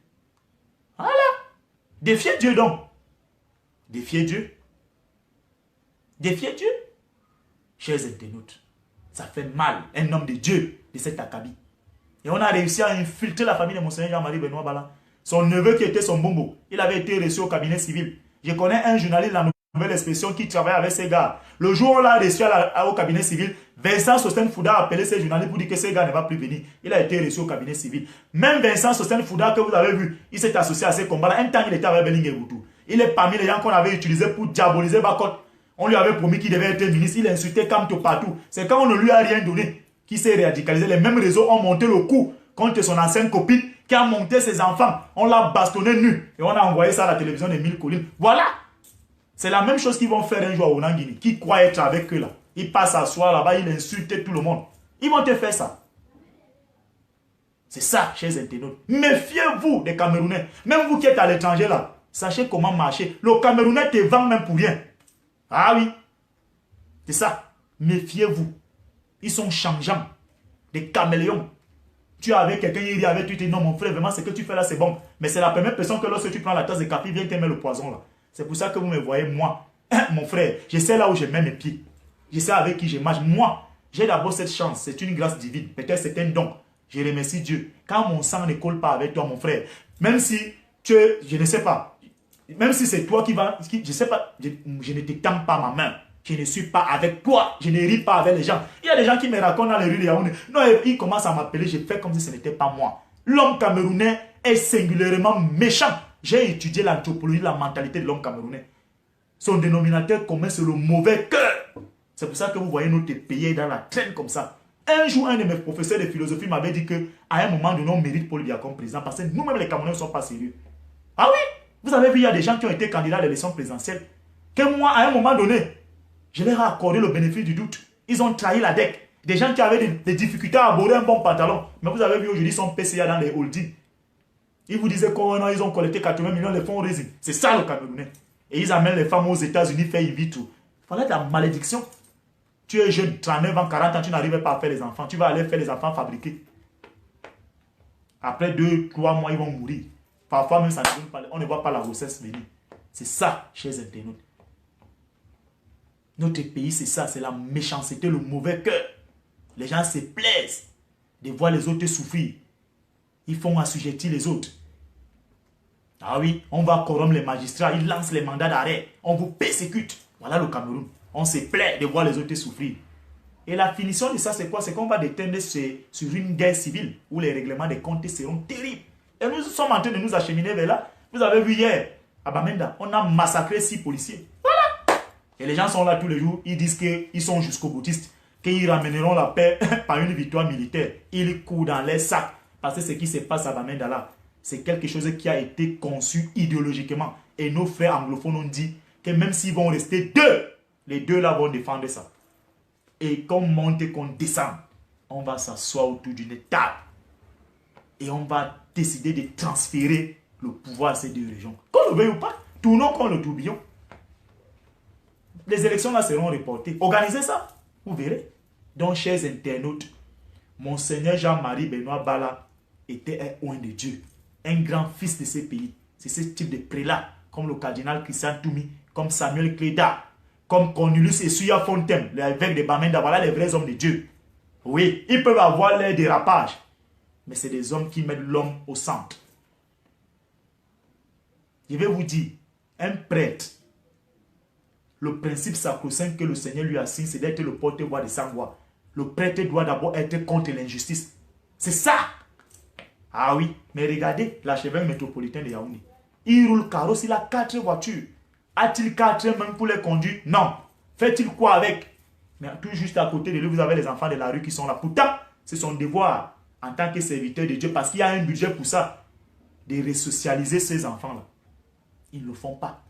Voilà. Défiez Dieu donc. Défiez Dieu. Défiez Dieu. Chers internautes, ça fait mal. Un homme de Dieu de cet acabit. Et on a réussi à infiltrer la famille de Monseigneur Jean-Marie Benoît Bala. Son neveu qui était son bombo, il avait été reçu au cabinet civil. Je connais un journaliste de la Nouvelle Expression qui travaille avec ces gars. Le jour où on l'a reçu au cabinet civil, Vincent Sosten Fouda a appelé ces journalistes pour dire que ces gars ne va plus venir. Il a été reçu au cabinet civil. Même Vincent Sosten Fouda que vous avez vu, il s'est associé à ces combats-là. Un temps, il était avec Belling et Boutou. Il est parmi les gens qu'on avait utilisés pour diaboliser Bakot. On lui avait promis qu'il devait être ministre. Il a insulté Kamto partout. C'est quand on ne lui a rien donné qu'il s'est radicalisé. Les mêmes réseaux ont monté le coup contre son ancienne copine qui a monté ses enfants. On l'a bastonné nu et on a envoyé ça à la télévision de Mille Collines. Voilà. C'est la même chose qu'ils vont faire un jour à Onangini. Qui croit être avec eux là. Il passe à soi là-bas, il insulte tout le monde. Ils vont te faire ça. C'est ça, chers internautes. Méfiez-vous des Camerounais. Même vous qui êtes à l'étranger là, sachez comment marcher. Le Camerounais te vend même pour rien. Ah oui. C'est ça. Méfiez-vous. Ils sont changeants. Des caméléons. Tu es avec quelqu'un, il rit avec toi, tu dis non mon frère, vraiment ce que tu fais là c'est bon. Mais c'est la première personne que lorsque tu prends la tasse de café, vient te mettre le poison là. C'est pour ça que vous me voyez, moi, mon frère, je sais là où je mets mes pieds. Je sais avec qui je marche. Moi, j'ai d'abord cette chance, c'est une grâce divine. Peut-être c'est un don. Je remercie Dieu. Quand mon sang ne colle pas avec toi, mon frère, même si tu es, je ne sais pas, même si c'est toi qui vas, je sais pas, je ne t'étends pas ma main. Je ne suis pas avec toi. Je ne ris pas avec les gens. Il y a des gens qui me racontent dans les rues de Yaoundé. Non, ils commencent à m'appeler. Je fais comme si ce n'était pas moi. L'homme camerounais est singulièrement méchant. J'ai étudié l'anthropologie, la mentalité de l'homme camerounais. Son dénominateur commun, c'est le mauvais cœur. C'est pour ça que vous voyez notre pays dans la traîne comme ça. Un jour, un de mes professeurs de philosophie m'avait dit qu'à un moment donné, on mérite Paul Biya comme président parce que nous-mêmes, les Camerounais, ne sont pas sérieux. Ah oui, vous avez vu, il y a des gens qui ont été candidats à l'élection présidentielle. Que moi, à un moment donné, je leur ai accordé le bénéfice du doute. Ils ont trahi la DEC. Des gens qui avaient des difficultés à aborder un bon pantalon. Mais vous avez vu aujourd'hui, ils sont PCA dans les holdings. Ils vous disaient qu'ils ont collecté 80 millions de fonds résine. C'est ça le Camerounais. Et ils amènent les femmes aux États-Unis faire in vitro. Il fallait de la malédiction. Tu es jeune, 39 ans, 40 ans, tu n'arrives pas à faire les enfants. Tu vas aller faire les enfants fabriqués. Après 2, 3 mois, ils vont mourir. Parfois même, ça ne pas, on ne voit pas la grossesse venir. C'est ça, chers internautes. Notre pays, c'est ça, c'est la méchanceté, le mauvais cœur. Les gens se plaisent de voir les autres souffrir. Ils font assujettir les autres. Ah oui, on va corrompre les magistrats, ils lancent les mandats d'arrêt. On vous persécute. Voilà le Cameroun. On se plaît de voir les autres souffrir. Et la finition de ça, c'est quoi? C'est qu'on va déteindre sur une guerre civile où les règlements des comptes seront terribles. Et nous sommes en train de nous acheminer vers là. Vous avez vu hier, à Bamenda, on a massacré 6 policiers. Et les gens sont là tous les jours, ils disent qu'ils sont jusqu'au boutiste, qu'ils ramèneront la paix par une victoire militaire. Ils courent dans les sacs. Parce que ce qui se passe à Bamenda là, c'est quelque chose qui a été conçu idéologiquement. Et nos frères anglophones ont dit que même s'ils vont rester deux, les deux là vont défendre ça. Et qu'on monte et qu'on descend, on va s'asseoir autour d'une table. Et on va décider de transférer le pouvoir à ces deux régions. Qu'on le veuille ou pas, tournons comme le tourbillon. Les élections là seront reportées. Organisez ça, vous verrez. Donc, chers internautes, Monseigneur Jean-Marie Benoît Bala était un oint de Dieu, un grand fils de ce pays. C'est ce type de prélat, comme le cardinal Christian Toumi, comme Samuel Cléda, comme Cornelius Essuya Fontaine, l'évêque de Bamenda. Voilà les vrais hommes de Dieu. Oui, ils peuvent avoir l'air dérapage, mais c'est des hommes qui mettent l'homme au centre. Je vais vous dire, un prêtre, le principe sacro-saint que le Seigneur lui assigne, c'est d'être le porte-voix de sa voix. Le prêtre doit d'abord être contre l'injustice. C'est ça. Ah oui, mais regardez l'archevêque métropolitain de Yaoundé. Il roule carrosse, il a 4 voitures. A-t-il 4 mains pour les conduire? Non. Fait-il quoi avec? Mais tout juste à côté de lui, vous avez les enfants de la rue qui sont là. Pourtant, c'est son devoir en tant que serviteur de Dieu, parce qu'il y a un budget pour ça, de resocialiser ces enfants-là. Ils ne le font pas.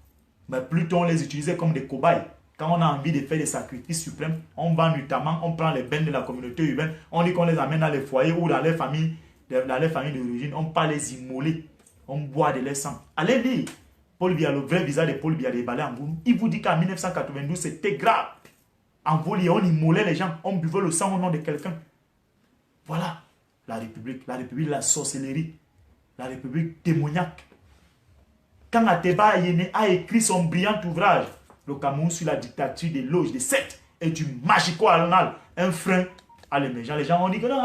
Mais plutôt on les utilise comme des cobayes. Quand on a envie de faire des sacrifices suprêmes, on va notamment, on prend les bennes de la communauté urbaine, on dit qu'on les amène dans les foyers ou dans les familles d'origine, on part les immoler, on boit de leur sang. Allez lire Paul Biya, le vrai visage de Paul Biya de Balé Angoulou. Il vous dit qu'en 1992, c'était grave. en voler, on immolait les gens, on buvait le sang au nom de quelqu'un. Voilà la République de la sorcellerie, la République démoniaque. Quand Ateba Ayene a écrit son brillant ouvrage, le Cameroun sur la dictature des loges, des sectes et du magico-anal, un frein à l'émergence. Les gens ont dit que non,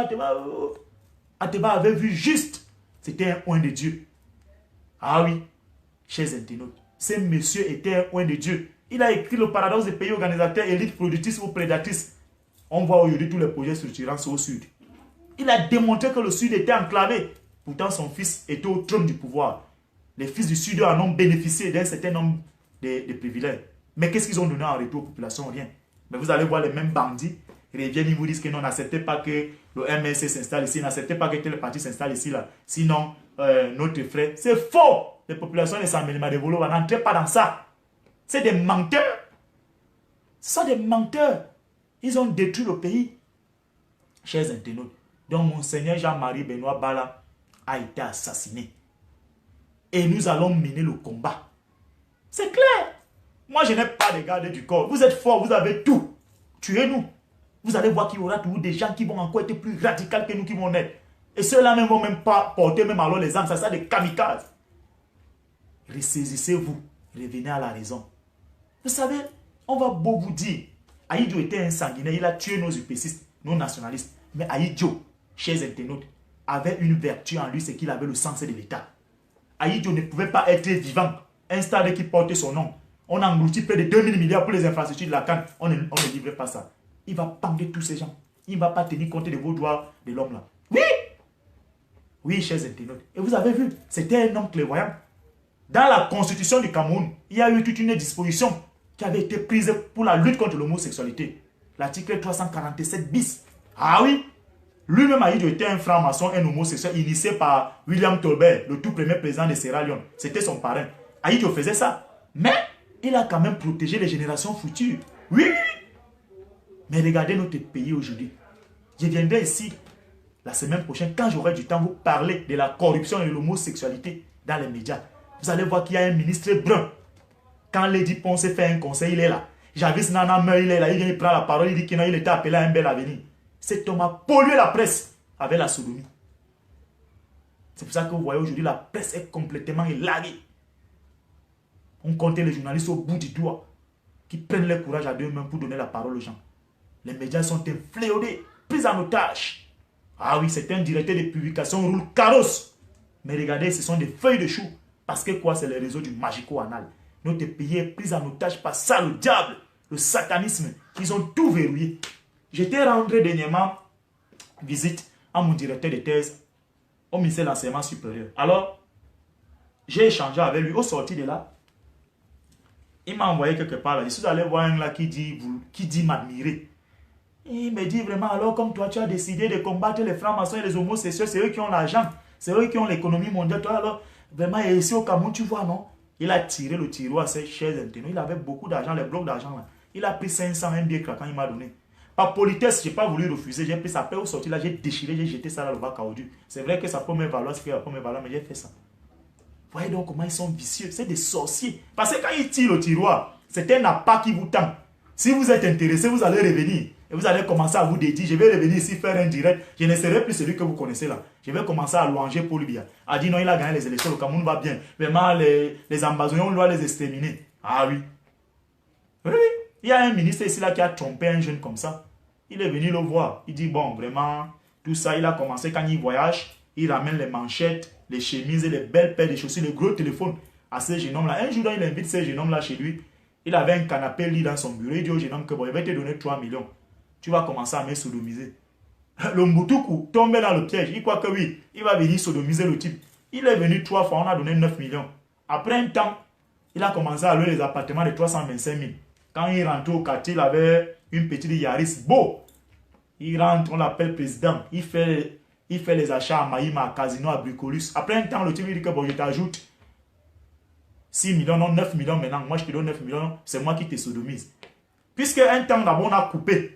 Ateba avait vu juste. C'était un oint de Dieu. Ah oui, chers internautes, ce monsieur était un oint de Dieu. Il a écrit le paradoxe des pays organisateurs, élites productrices ou prédatrices. On voit aujourd'hui tous les projets structurants au sud. Il a démontré que le sud était enclavé. Pourtant, son fils était au trône du pouvoir. Les fils du sud en ont bénéficié d'un certain nombre de privilèges. Mais qu'est-ce qu'ils ont donné en retour aux populations? Rien. Mais vous allez voir les mêmes bandits. Ils reviennent, ils vous disent que non, n'acceptez pas que le MSC s'installe ici, n'acceptez pas que tel parti s'installe ici, là. Sinon, notre frère. C'est faux! Les populations de Saint-Mélimar de Volo, n'entrez pas dans ça. C'est des menteurs. Ce sont des menteurs. Ils ont détruit le pays. Chers internautes, donc Monseigneur Jean-Marie Benoît Bala a été assassiné. Et nous allons mener le combat. C'est clair. Moi, je n'ai pas de garde du corps. Vous êtes forts, vous avez tout. Tuez-nous. Vous allez voir qu'il y aura toujours des gens qui vont encore être plus radicaux que nous qui vont naître. Et ceux-là ne vont même pas porter même alors les armes. Ça sera des kamikazes. Ressaisissez-vous. Revenez à la raison. Vous savez, on va beau vous dire, Aïdjo était un sanguinaire. Il a tué nos UPCistes, nos nationalistes. Mais Aïdjo, chers internautes, avait une vertu en lui, c'est qu'il avait le sens de l'État. Aïdjo ne pouvait pas être vivant. Un stade qui portait son nom. On a englouti près de 2000 milliards pour les infrastructures de la canne. On ne livrait pas ça. Il va pendre tous ces gens. Il ne va pas tenir compte de vos droits de l'homme là. Oui! Oui, chers internautes. Et vous avez vu, c'était un homme clairvoyant. Dans la constitution du Cameroun, il y a eu toute une disposition qui avait été prise pour la lutte contre l'homosexualité. L'article 347 bis. Ah oui! Lui-même, Aïdjo était un franc-maçon, un homosexuel initié par William Tolbert, le tout premier président de Sierra Leone. C'était son parrain. Aïdjo faisait ça. Mais il a quand même protégé les générations futures. Oui! Mais regardez notre pays aujourd'hui. Je viendrai ici la semaine prochaine, quand j'aurai du temps, vous parler de la corruption et de l'homosexualité dans les médias. Vous allez voir qu'il y a un ministre brun. Quand Lady Ponce fait un conseil, il est là. Javis Nana meurt, il est là. Il vient, il prend la parole, il dit qu'il était appelé à un bel avenir. Cet homme a pollué la presse avec la sodomie. C'est pour ça que vous voyez aujourd'hui, la presse est complètement élargie. On comptait les journalistes au bout du doigt qui prennent le courage à deux mains pour donner la parole aux gens. Les médias sont infléodés, pris en otage. Ah oui, c'est un directeur de publication roule carrosse. Mais regardez, ce sont des feuilles de chou. Parce que quoi, c'est le réseau du magico-anal. Notre pays est pris en otage par ça, le diable, le satanisme. Ils ont tout verrouillé. J'étais rentré dernièrement visite à mon directeur de thèse au ministère de l'enseignement supérieur. Alors, j'ai échangé avec lui. Au sorti de là, il m'a envoyé quelque part là. Je suis allé voir un là qui dit m'admirer. Il me dit vraiment, alors comme toi tu as décidé de combattre les francs-maçons et les homosexuels, c'est eux qui ont l'argent, c'est eux qui ont l'économie mondiale. Toi alors, vraiment, et ici au Cameroun, tu vois, non? Il a tiré le tiroir à ses chers internautes. Il avait beaucoup d'argent, les blocs d'argent là. Il a pris 500, un billet craquant, il m'a donné. Par politesse, je n'ai pas voulu refuser. J'ai pris sa paix au sorti là, j'ai déchiré, j'ai jeté ça dans le bac à ordures. C'est vrai que ça peut me valoir ce qu'il y a pour me valoir, mais j'ai fait ça. Voyez donc comment ils sont vicieux. C'est des sorciers. Parce que quand ils tirent le tiroir, c'est un appât qui vous tend. Si vous êtes intéressé, vous allez revenir. Et vous allez commencer à vous dédier. Je vais revenir ici faire un direct. Je ne serai plus celui que vous connaissez là. Je vais commencer à louanger Paul Biya. A dit non, il a gagné les élections. Le Cameroun va bien. Vraiment, les ambassades, on doit les exterminer. Ah oui. Oui. Il y a un ministre ici là qui a trompé un jeune comme ça. Il est venu le voir. Il dit bon, vraiment, tout ça, il a commencé quand il voyage. Il ramène les manchettes, les chemises et les belles paires de chaussures, les gros téléphones à ces jeunes hommes là. Un jour, il invite ces jeunes hommes là chez lui. Il avait un canapé lit dans son bureau. Il dit au jeune homme que bon, il va te donner 3 millions. Tu vas commencer à me sodomiser. Le Moutoukou tombe dans le piège. Il croit que oui, il va venir sodomiser le type. Il est venu 3 fois, on a donné 9 millions. Après un temps, il a commencé à louer les appartements de 325 000. Quand il rentre au quartier, il avait une petite Yaris beau. Il rentre, on l'appelle président. Il fait les achats à Maïma, à Casino, à Bricolus. Après un temps, le type lui dit que bon, je t'ajoute 6 millions, non 9 millions maintenant. Moi, je te donne 9 millions, c'est moi qui te sodomise. Puisque un temps d'abord, on a coupé.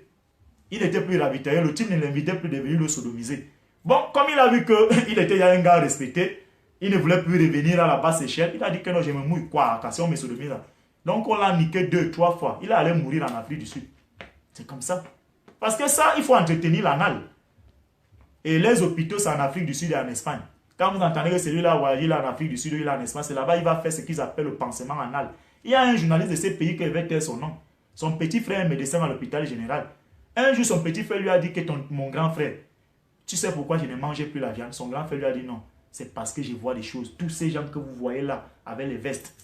Il n'était plus ravitaillé, le type ne l'invitait plus de venir le sodomiser. Bon, comme il a vu qu'il était un gars respecté, il ne voulait plus revenir à la basse échelle. Il a dit que non, je me mouille quoi, quand on me sodomise là. Donc on l'a niqué 2, 3 fois. Il allait mourir en Afrique du Sud. C'est comme ça. Parce que ça, il faut entretenir l'anal. Et les hôpitaux, c'est en Afrique du Sud et en Espagne. Quand vous entendez que celui-là, il est en Afrique du Sud, il est en Espagne, c'est là-bas, il va faire ce qu'ils appellent le pansement anal. Il y a un journaliste de ces pays qui avait taire son nom. Son petit frère est médecin à l'hôpital général. Un jour, son petit frère lui a dit que mon grand frère, tu sais pourquoi je ne mangeais plus la viande? Son grand frère lui a dit non. C'est parce que je vois des choses. Tous ces gens que vous voyez là, avec les vestes,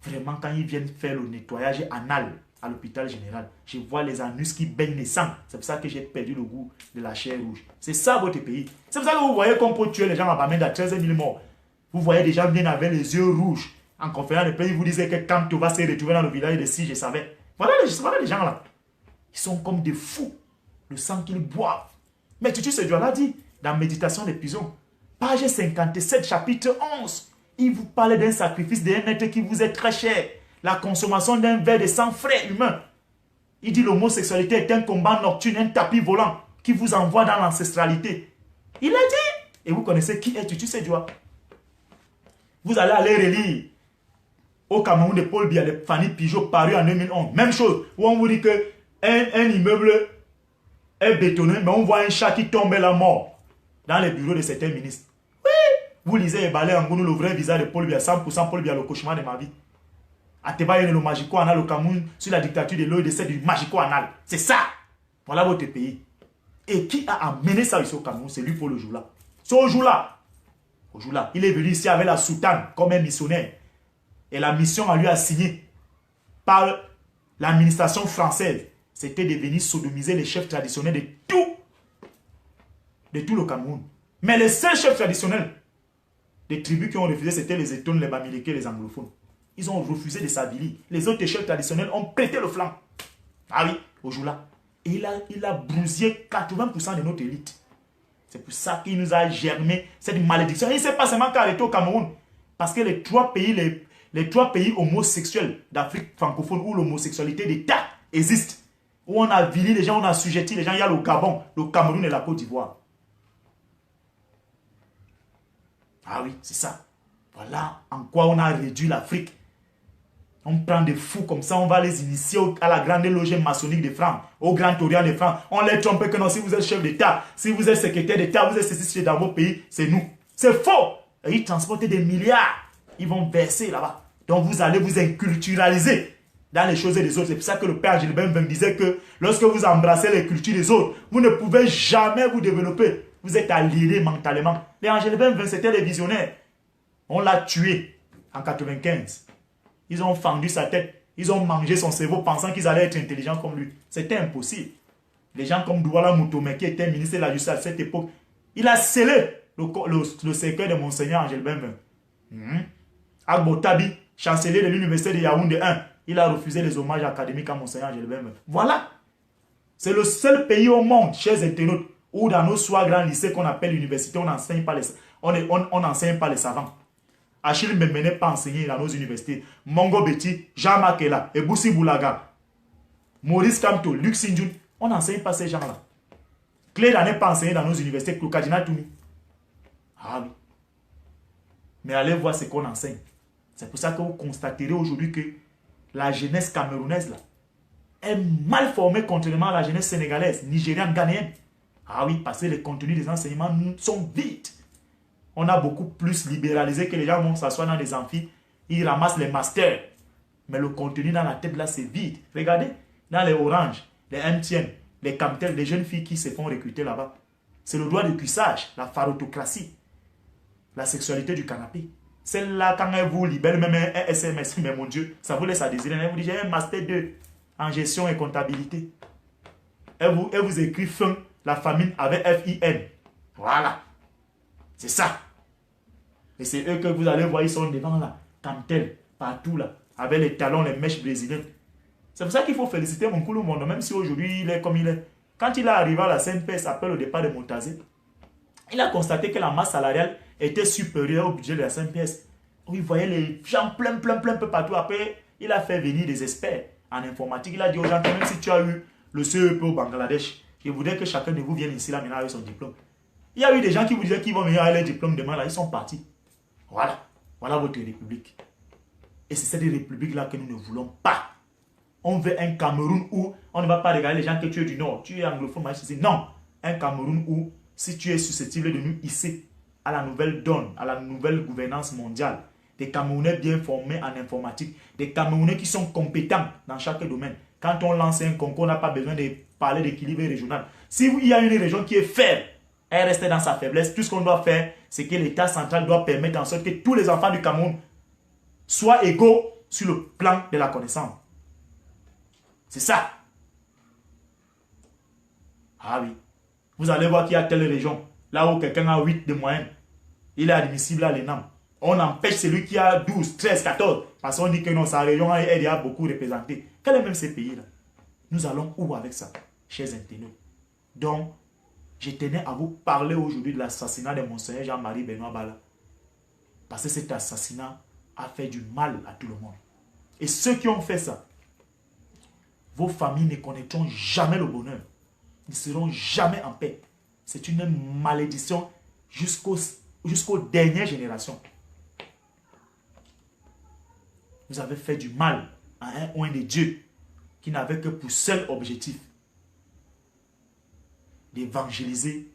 vraiment, quand ils viennent faire le nettoyage anal à l'hôpital général, je vois les anus qui baignent les sangs. C'est pour ça que j'ai perdu le goût de la chair rouge. C'est ça votre pays. C'est pour ça que vous voyez qu'on peut tuer les gens à Bamenda, 13 000 morts. Vous voyez des gens viennent avec les yeux rouges. En conférence de pays, vous disait que quand tu vas se retrouver dans le village de Si, je savais. Voilà les gens là. Ils sont comme des fous. Le sang qu'ils boivent. Mais Tutu Sedouala l'a dit dans Méditation des prisons. Page 57, chapitre 11. Il vous parle d'un sacrifice d'un être qui vous est très cher. La consommation d'un verre de sang frais humain. Il dit l'homosexualité est un combat nocturne, un tapis volant qui vous envoie dans l'ancestralité. Il a dit. Et vous connaissez qui est Tutu Sedouala. Vous allez aller relire au Cameroun de Paul Biya, de Fanny Pigeot, paru en 2011. Même chose, où on vous dit que un immeuble est bétonné, mais on voit un chat qui tombe la mort dans les bureaux de certains ministres. Oui, vous lisez et balez en Gounou le vrai visage de Paul Biya, 100% Paul Biya, le cauchemar de ma vie. Ateba le magico anal au Cameroun, sur la dictature de l'ODC du magico anal. C'est ça. Voilà votre pays. Et qui a amené ça ici au Cameroun? C'est lui pour le jour-là. Ce jour-là, il est venu ici avec la soutane comme un missionnaire. Et la mission à lui assigné par l'administration française, c'était de venir sodomiser les chefs traditionnels de tout le Cameroun. Mais les seuls chefs traditionnels des tribus qui ont refusé, c'était les Etones, les Bamileke, les anglophones. Ils ont refusé de s'avilir. Les autres chefs traditionnels ont prêté le flanc. Ah oui, au jour-là. Et il a bousillé 80% de notre élite. C'est pour ça qu'il nous a germé cette malédiction. Il ne s'est pas seulement arrêté au Cameroun. Parce que les trois pays homosexuels d'Afrique francophone où l'homosexualité d'État existe, où on a vilé les gens, on a assujetti les gens, il y a le Gabon, le Cameroun et la Côte d'Ivoire. Ah oui, c'est ça. Voilà en quoi on a réduit l'Afrique. On prend des fous comme ça, on va les initier à la grande loge maçonnique de France, au Grand Orient de France. On les trompe que non, si vous êtes chef d'État, si vous êtes secrétaire d'État, vous êtes ceci dans vos pays, c'est nous. C'est faux. Et ils transportent des milliards. Ils vont verser là-bas. Donc vous allez vous inculturaliser dans les choses des autres. C'est pour ça que le père Gilbert me disait que lorsque vous embrassez les cultures des autres, vous ne pouvez jamais vous développer. Vous êtes aliéné mentalement. Les Angélibin, c'était des visionnaires. On l'a tué en 95. Ils ont fendu sa tête. Ils ont mangé son cerveau pensant qu'ils allaient être intelligents comme lui. C'était impossible. Les gens comme Douala Moutoumé, qui était ministre de la Justice à cette époque, il a scellé le secret de Monseigneur Angel Benvin. Agbo Tabi, chancelier de l'université de Yaoundé 1, il a refusé les hommages académiques à Monseigneur Angel Benvin. Voilà. C'est le seul pays au monde, chers internautes, où dans nos soi grands lycées qu'on appelle l'université, on n'enseigne pas les savants. Achille Mbembe n'est pas enseigné dans nos universités. Mongo Betty, Jean Makela, Eboussi Boulaga, Maurice Kamto, Luc Sinjun, on n'enseigne pas ces gens-là. Cléda n'est pas enseigné dans nos universités. Klokadina Toumi. Ah oui. Mais allez voir ce qu'on enseigne. C'est pour ça que vous constaterez aujourd'hui que la jeunesse camerounaise là, est mal formée contrairement à la jeunesse sénégalaise, nigérienne, ghanéenne. Ah oui, parce que les contenus des enseignements sont vides. On a beaucoup plus libéralisé que les gens vont s'asseoir dans des amphis, ils ramassent les masters. Mais le contenu dans la tête là, c'est vide. Regardez, dans les Orange, les MTN, les Camtel, les jeunes filles qui se font recruter là-bas. C'est le droit de cuissage, la pharotocratie, la sexualité du canapé. Celle-là, quand elle vous libère même un SMS, mais mon Dieu, ça vous laisse à désirer. Elle vous dit, j'ai un master 2 en gestion et comptabilité. Elle vous écrit fin, la famine avec FIN. Voilà. C'est ça. Et c'est eux que vous allez voir, ils sont devant là, Camtel, partout là, avec les talons, les mèches brésiliennes. C'est pour ça qu'il faut féliciter mon Koulou Mondo, même si aujourd'hui il est comme il est. Quand il est arrivé à la CNPS après le départ de Montazé, il a constaté que la masse salariale était supérieure au budget de la CNPS. Il voyait les gens plein peu partout. Après, il a fait venir des experts en informatique. Il a dit aux gens que même si tu as eu le CEP au Bangladesh, je voudrais que chacun de vous vienne ici là maintenant avec son diplôme. Il y a eu des gens qui vous disaient qu'ils vont venir avec les diplômes demain là, ils sont partis. Voilà. Voilà votre république. Et c'est cette république là que nous ne voulons pas. On veut un Cameroun où on ne va pas regarder les gens que tu es du Nord. Tu es anglophone, non. Un Cameroun où, si tu es susceptible de nous hisser à la nouvelle donne, à la nouvelle gouvernance mondiale, des Camerounais bien formés en informatique, des Camerounais qui sont compétents dans chaque domaine. Quand on lance un concours, on n'a pas besoin de parler d'équilibre régional. Si il y a une région qui est faible, elle reste dans sa faiblesse. Tout ce qu'on doit faire, c'est que l'État central doit permettre en sorte que tous les enfants du Cameroun soient égaux sur le plan de la connaissance. C'est ça. Ah oui. Vous allez voir qu'il y a telle région, là où quelqu'un a 8 de moyenne, il est admissible à l'ENAM. On empêche celui qui a 12, 13, 14, parce qu'on dit que non, sa région elle a beaucoup représenté. Quel est même ces pays-là? Nous allons où avec ça, chers internautes? Donc, je tenais à vous parler aujourd'hui de l'assassinat de Monseigneur Jean-Marie Benoît Bala. Parce que cet assassinat a fait du mal à tout le monde. Et ceux qui ont fait ça, vos familles ne connaîtront jamais le bonheur. Ils ne seront jamais en paix. C'est une malédiction jusqu'aux dernières générations. Vous avez fait du mal à un oint de Dieu qui n'avait que pour seul objectif d'évangéliser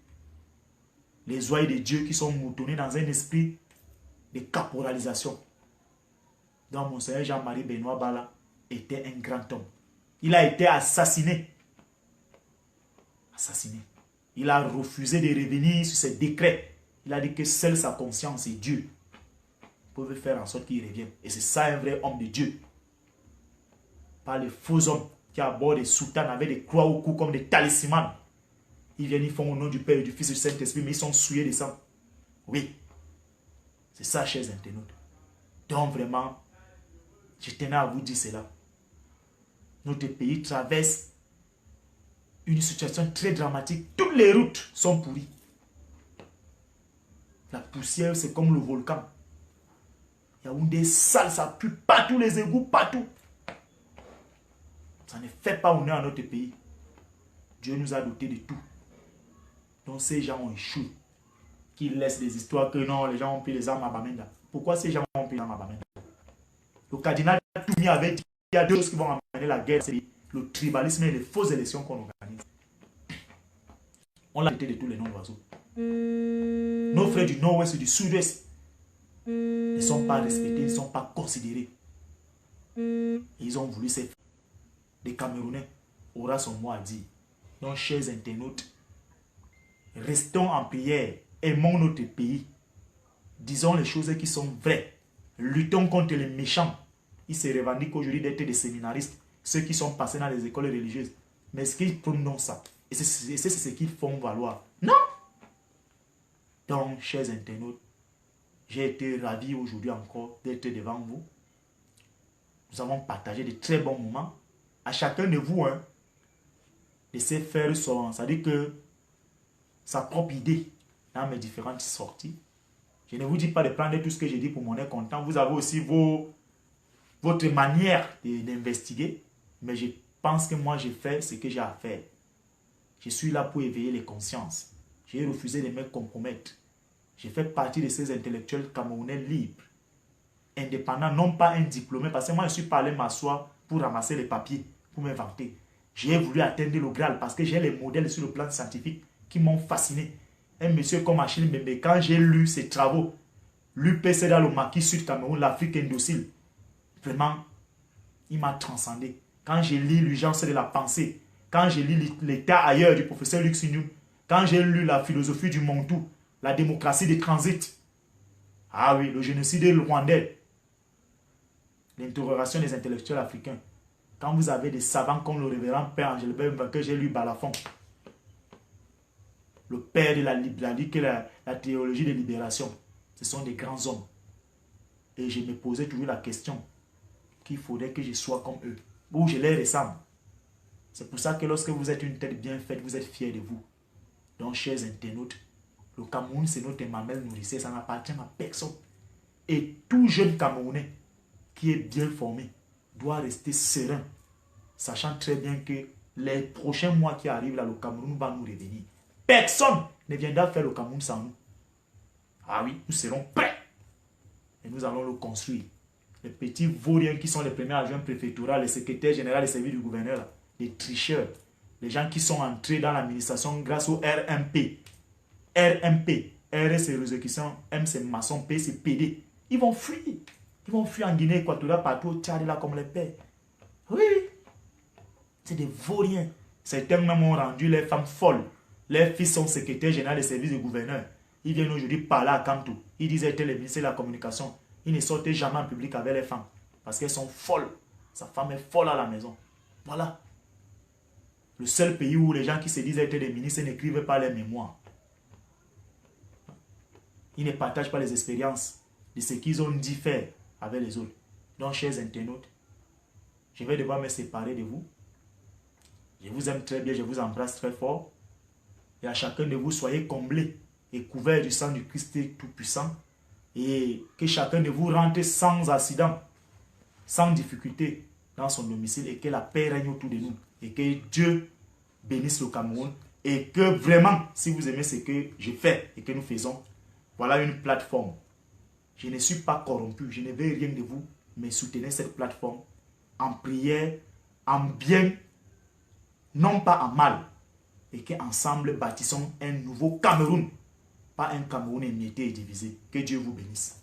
les oies de Dieu qui sont moutonnés dans un esprit de caporalisation. Donc, Monseigneur Jean-Marie Benoît Bala était un grand homme. Il a été assassiné. Assassiné. Il a refusé de revenir sur ses décrets. Il a dit que seule sa conscience et Dieu peuvent faire en sorte qu'il revienne. Et c'est ça un vrai homme de Dieu. Pas les faux hommes qui abordent des soutanes avec des croix au cou comme des talismans. Ils viennent, ils font au nom du Père et du Fils et du Saint-Esprit, mais ils sont souillés de sang. Oui. C'est ça, chers internautes. Donc vraiment, je tenais à vous dire cela. Notre pays traverse une situation très dramatique. Toutes les routes sont pourries. La poussière, c'est comme le volcan. Yaoundé sale, ça pue partout, les égouts, partout. Ça ne fait pas honneur à notre pays. Dieu nous a dotés de tout. Donc ces gens ont échoué. Qui laissent des histoires que non, les gens ont pris les armes à Bamenda. Pourquoi ces gens ont pris les armes à Bamenda? Le cardinal Toumi avait dit qu'il y a deux choses qui vont amener la guerre. C'est le tribalisme et les fausses élections qu'on organise. On l'a traité de tous les noms d'oiseaux. Nos frères du nord-ouest et du sud-ouest ne sont pas respectés, ne sont pas considérés. Et ils ont voulu ces des Camerounais aura son mot à dire. Donc, chers internautes, restons en prière, aimons notre pays, disons les choses qui sont vraies, luttons contre les méchants. Ils se revendiquent aujourd'hui d'être des séminaristes, ceux qui sont passés dans les écoles religieuses. Mais est-ce qu'ils prononcent ça? Et c'est ce qu'ils font valoir? Non! Donc, chers internautes, j'ai été ravi aujourd'hui encore d'être devant vous. Nous avons partagé de très bons moments. À chacun de vous, de se faire son, c'est-à-dire que sa propre idée dans mes différentes sorties. Je ne vous dis pas de prendre tout ce que j'ai dit pour mon être content. Vous avez aussi votre manière d'investiguer. Mais je pense que moi, j'ai fait ce que j'ai à faire. Je suis là pour éveiller les consciences. J'ai refusé de me compromettre. J'ai fait partie de ces intellectuels camerounais libres, indépendants, non pas un diplômé. Parce que moi, je suis pas allé m'asseoir pour ramasser les papiers, pour m'inventer. J'ai voulu atteindre le Graal parce que j'ai les modèles sur le plan scientifique qui m'ont fasciné. Un monsieur comme Achille Mbembe, quand j'ai lu ses travaux, l'UPC dans le maquis sud Cameroun, l'Afrique indocile, vraiment, il m'a transcendé. Quand j'ai lu l'urgence de la pensée, quand j'ai lu l'état ailleurs du professeur Luc Signoun, quand j'ai lu la philosophie du Montou, la démocratie des transits, ah oui, le génocide rwandais, l'interrogation des intellectuels africains. Quand vous avez des savants comme le révérend Père Angélbert, que j'ai lu Balafon, le père de la théologie de libération, ce sont des grands hommes. Et je me posais toujours la question qu'il faudrait que je sois comme eux, ou je les ressemble. C'est pour ça que lorsque vous êtes une tête bien faite, vous êtes fiers de vous. Donc, chers internautes, le Cameroun, c'est notre mamelle nourrissée, ça n'appartient à personne. Et tout jeune Camerounais qui est bien formé doit rester serein, sachant très bien que les prochains mois qui arrivent, là, le Cameroun va nous revenir. Personne ne viendra faire le Cameroun sans nous. Ah oui, nous serons prêts. Et nous allons le construire. Les petits vauriens qui sont les premiers agents préfectoraux, les secrétaires généraux des services du gouverneur, là, les tricheurs, les gens qui sont entrés dans l'administration grâce au RMP. RMP, R c'est résécution, M c'est maçon, P c'est PD. Ils vont fuir. Ils vont fuir en Guinée équatoriale, partout au Tchad, là, comme les pères. Oui, c'est des vauriens. Certains même ont rendu les femmes folles. Les fils sont secrétaires généraux des services du gouverneur. Ils viennent aujourd'hui parler à Kantou. Ils disent être les ministres de la communication. Ils ne sortent jamais en public avec les femmes. Parce qu'elles sont folles. Sa femme est folle à la maison. Voilà. Le seul pays où les gens qui se disent être des ministres n'écrivent pas les mémoires. Ils ne partagent pas les expériences de ce qu'ils ont dit faire avec les autres. Donc, chers internautes, je vais devoir me séparer de vous. Je vous aime très bien, je vous embrasse très fort. Et à chacun de vous, soyez comblés et couverts du sang du Christ Tout-Puissant. Et que chacun de vous rentre sans accident, sans difficulté dans son domicile. Et que la paix règne autour de nous. Et que Dieu bénisse le Cameroun. Et que vraiment, si vous aimez ce que je fais et que nous faisons, voilà une plateforme. Je ne suis pas corrompu, je ne veux rien de vous, mais soutenez cette plateforme en prière, en bien, non pas en mal. Et qu'ensemble bâtissons un nouveau Cameroun, pas un Cameroun émietté et divisé. Que Dieu vous bénisse.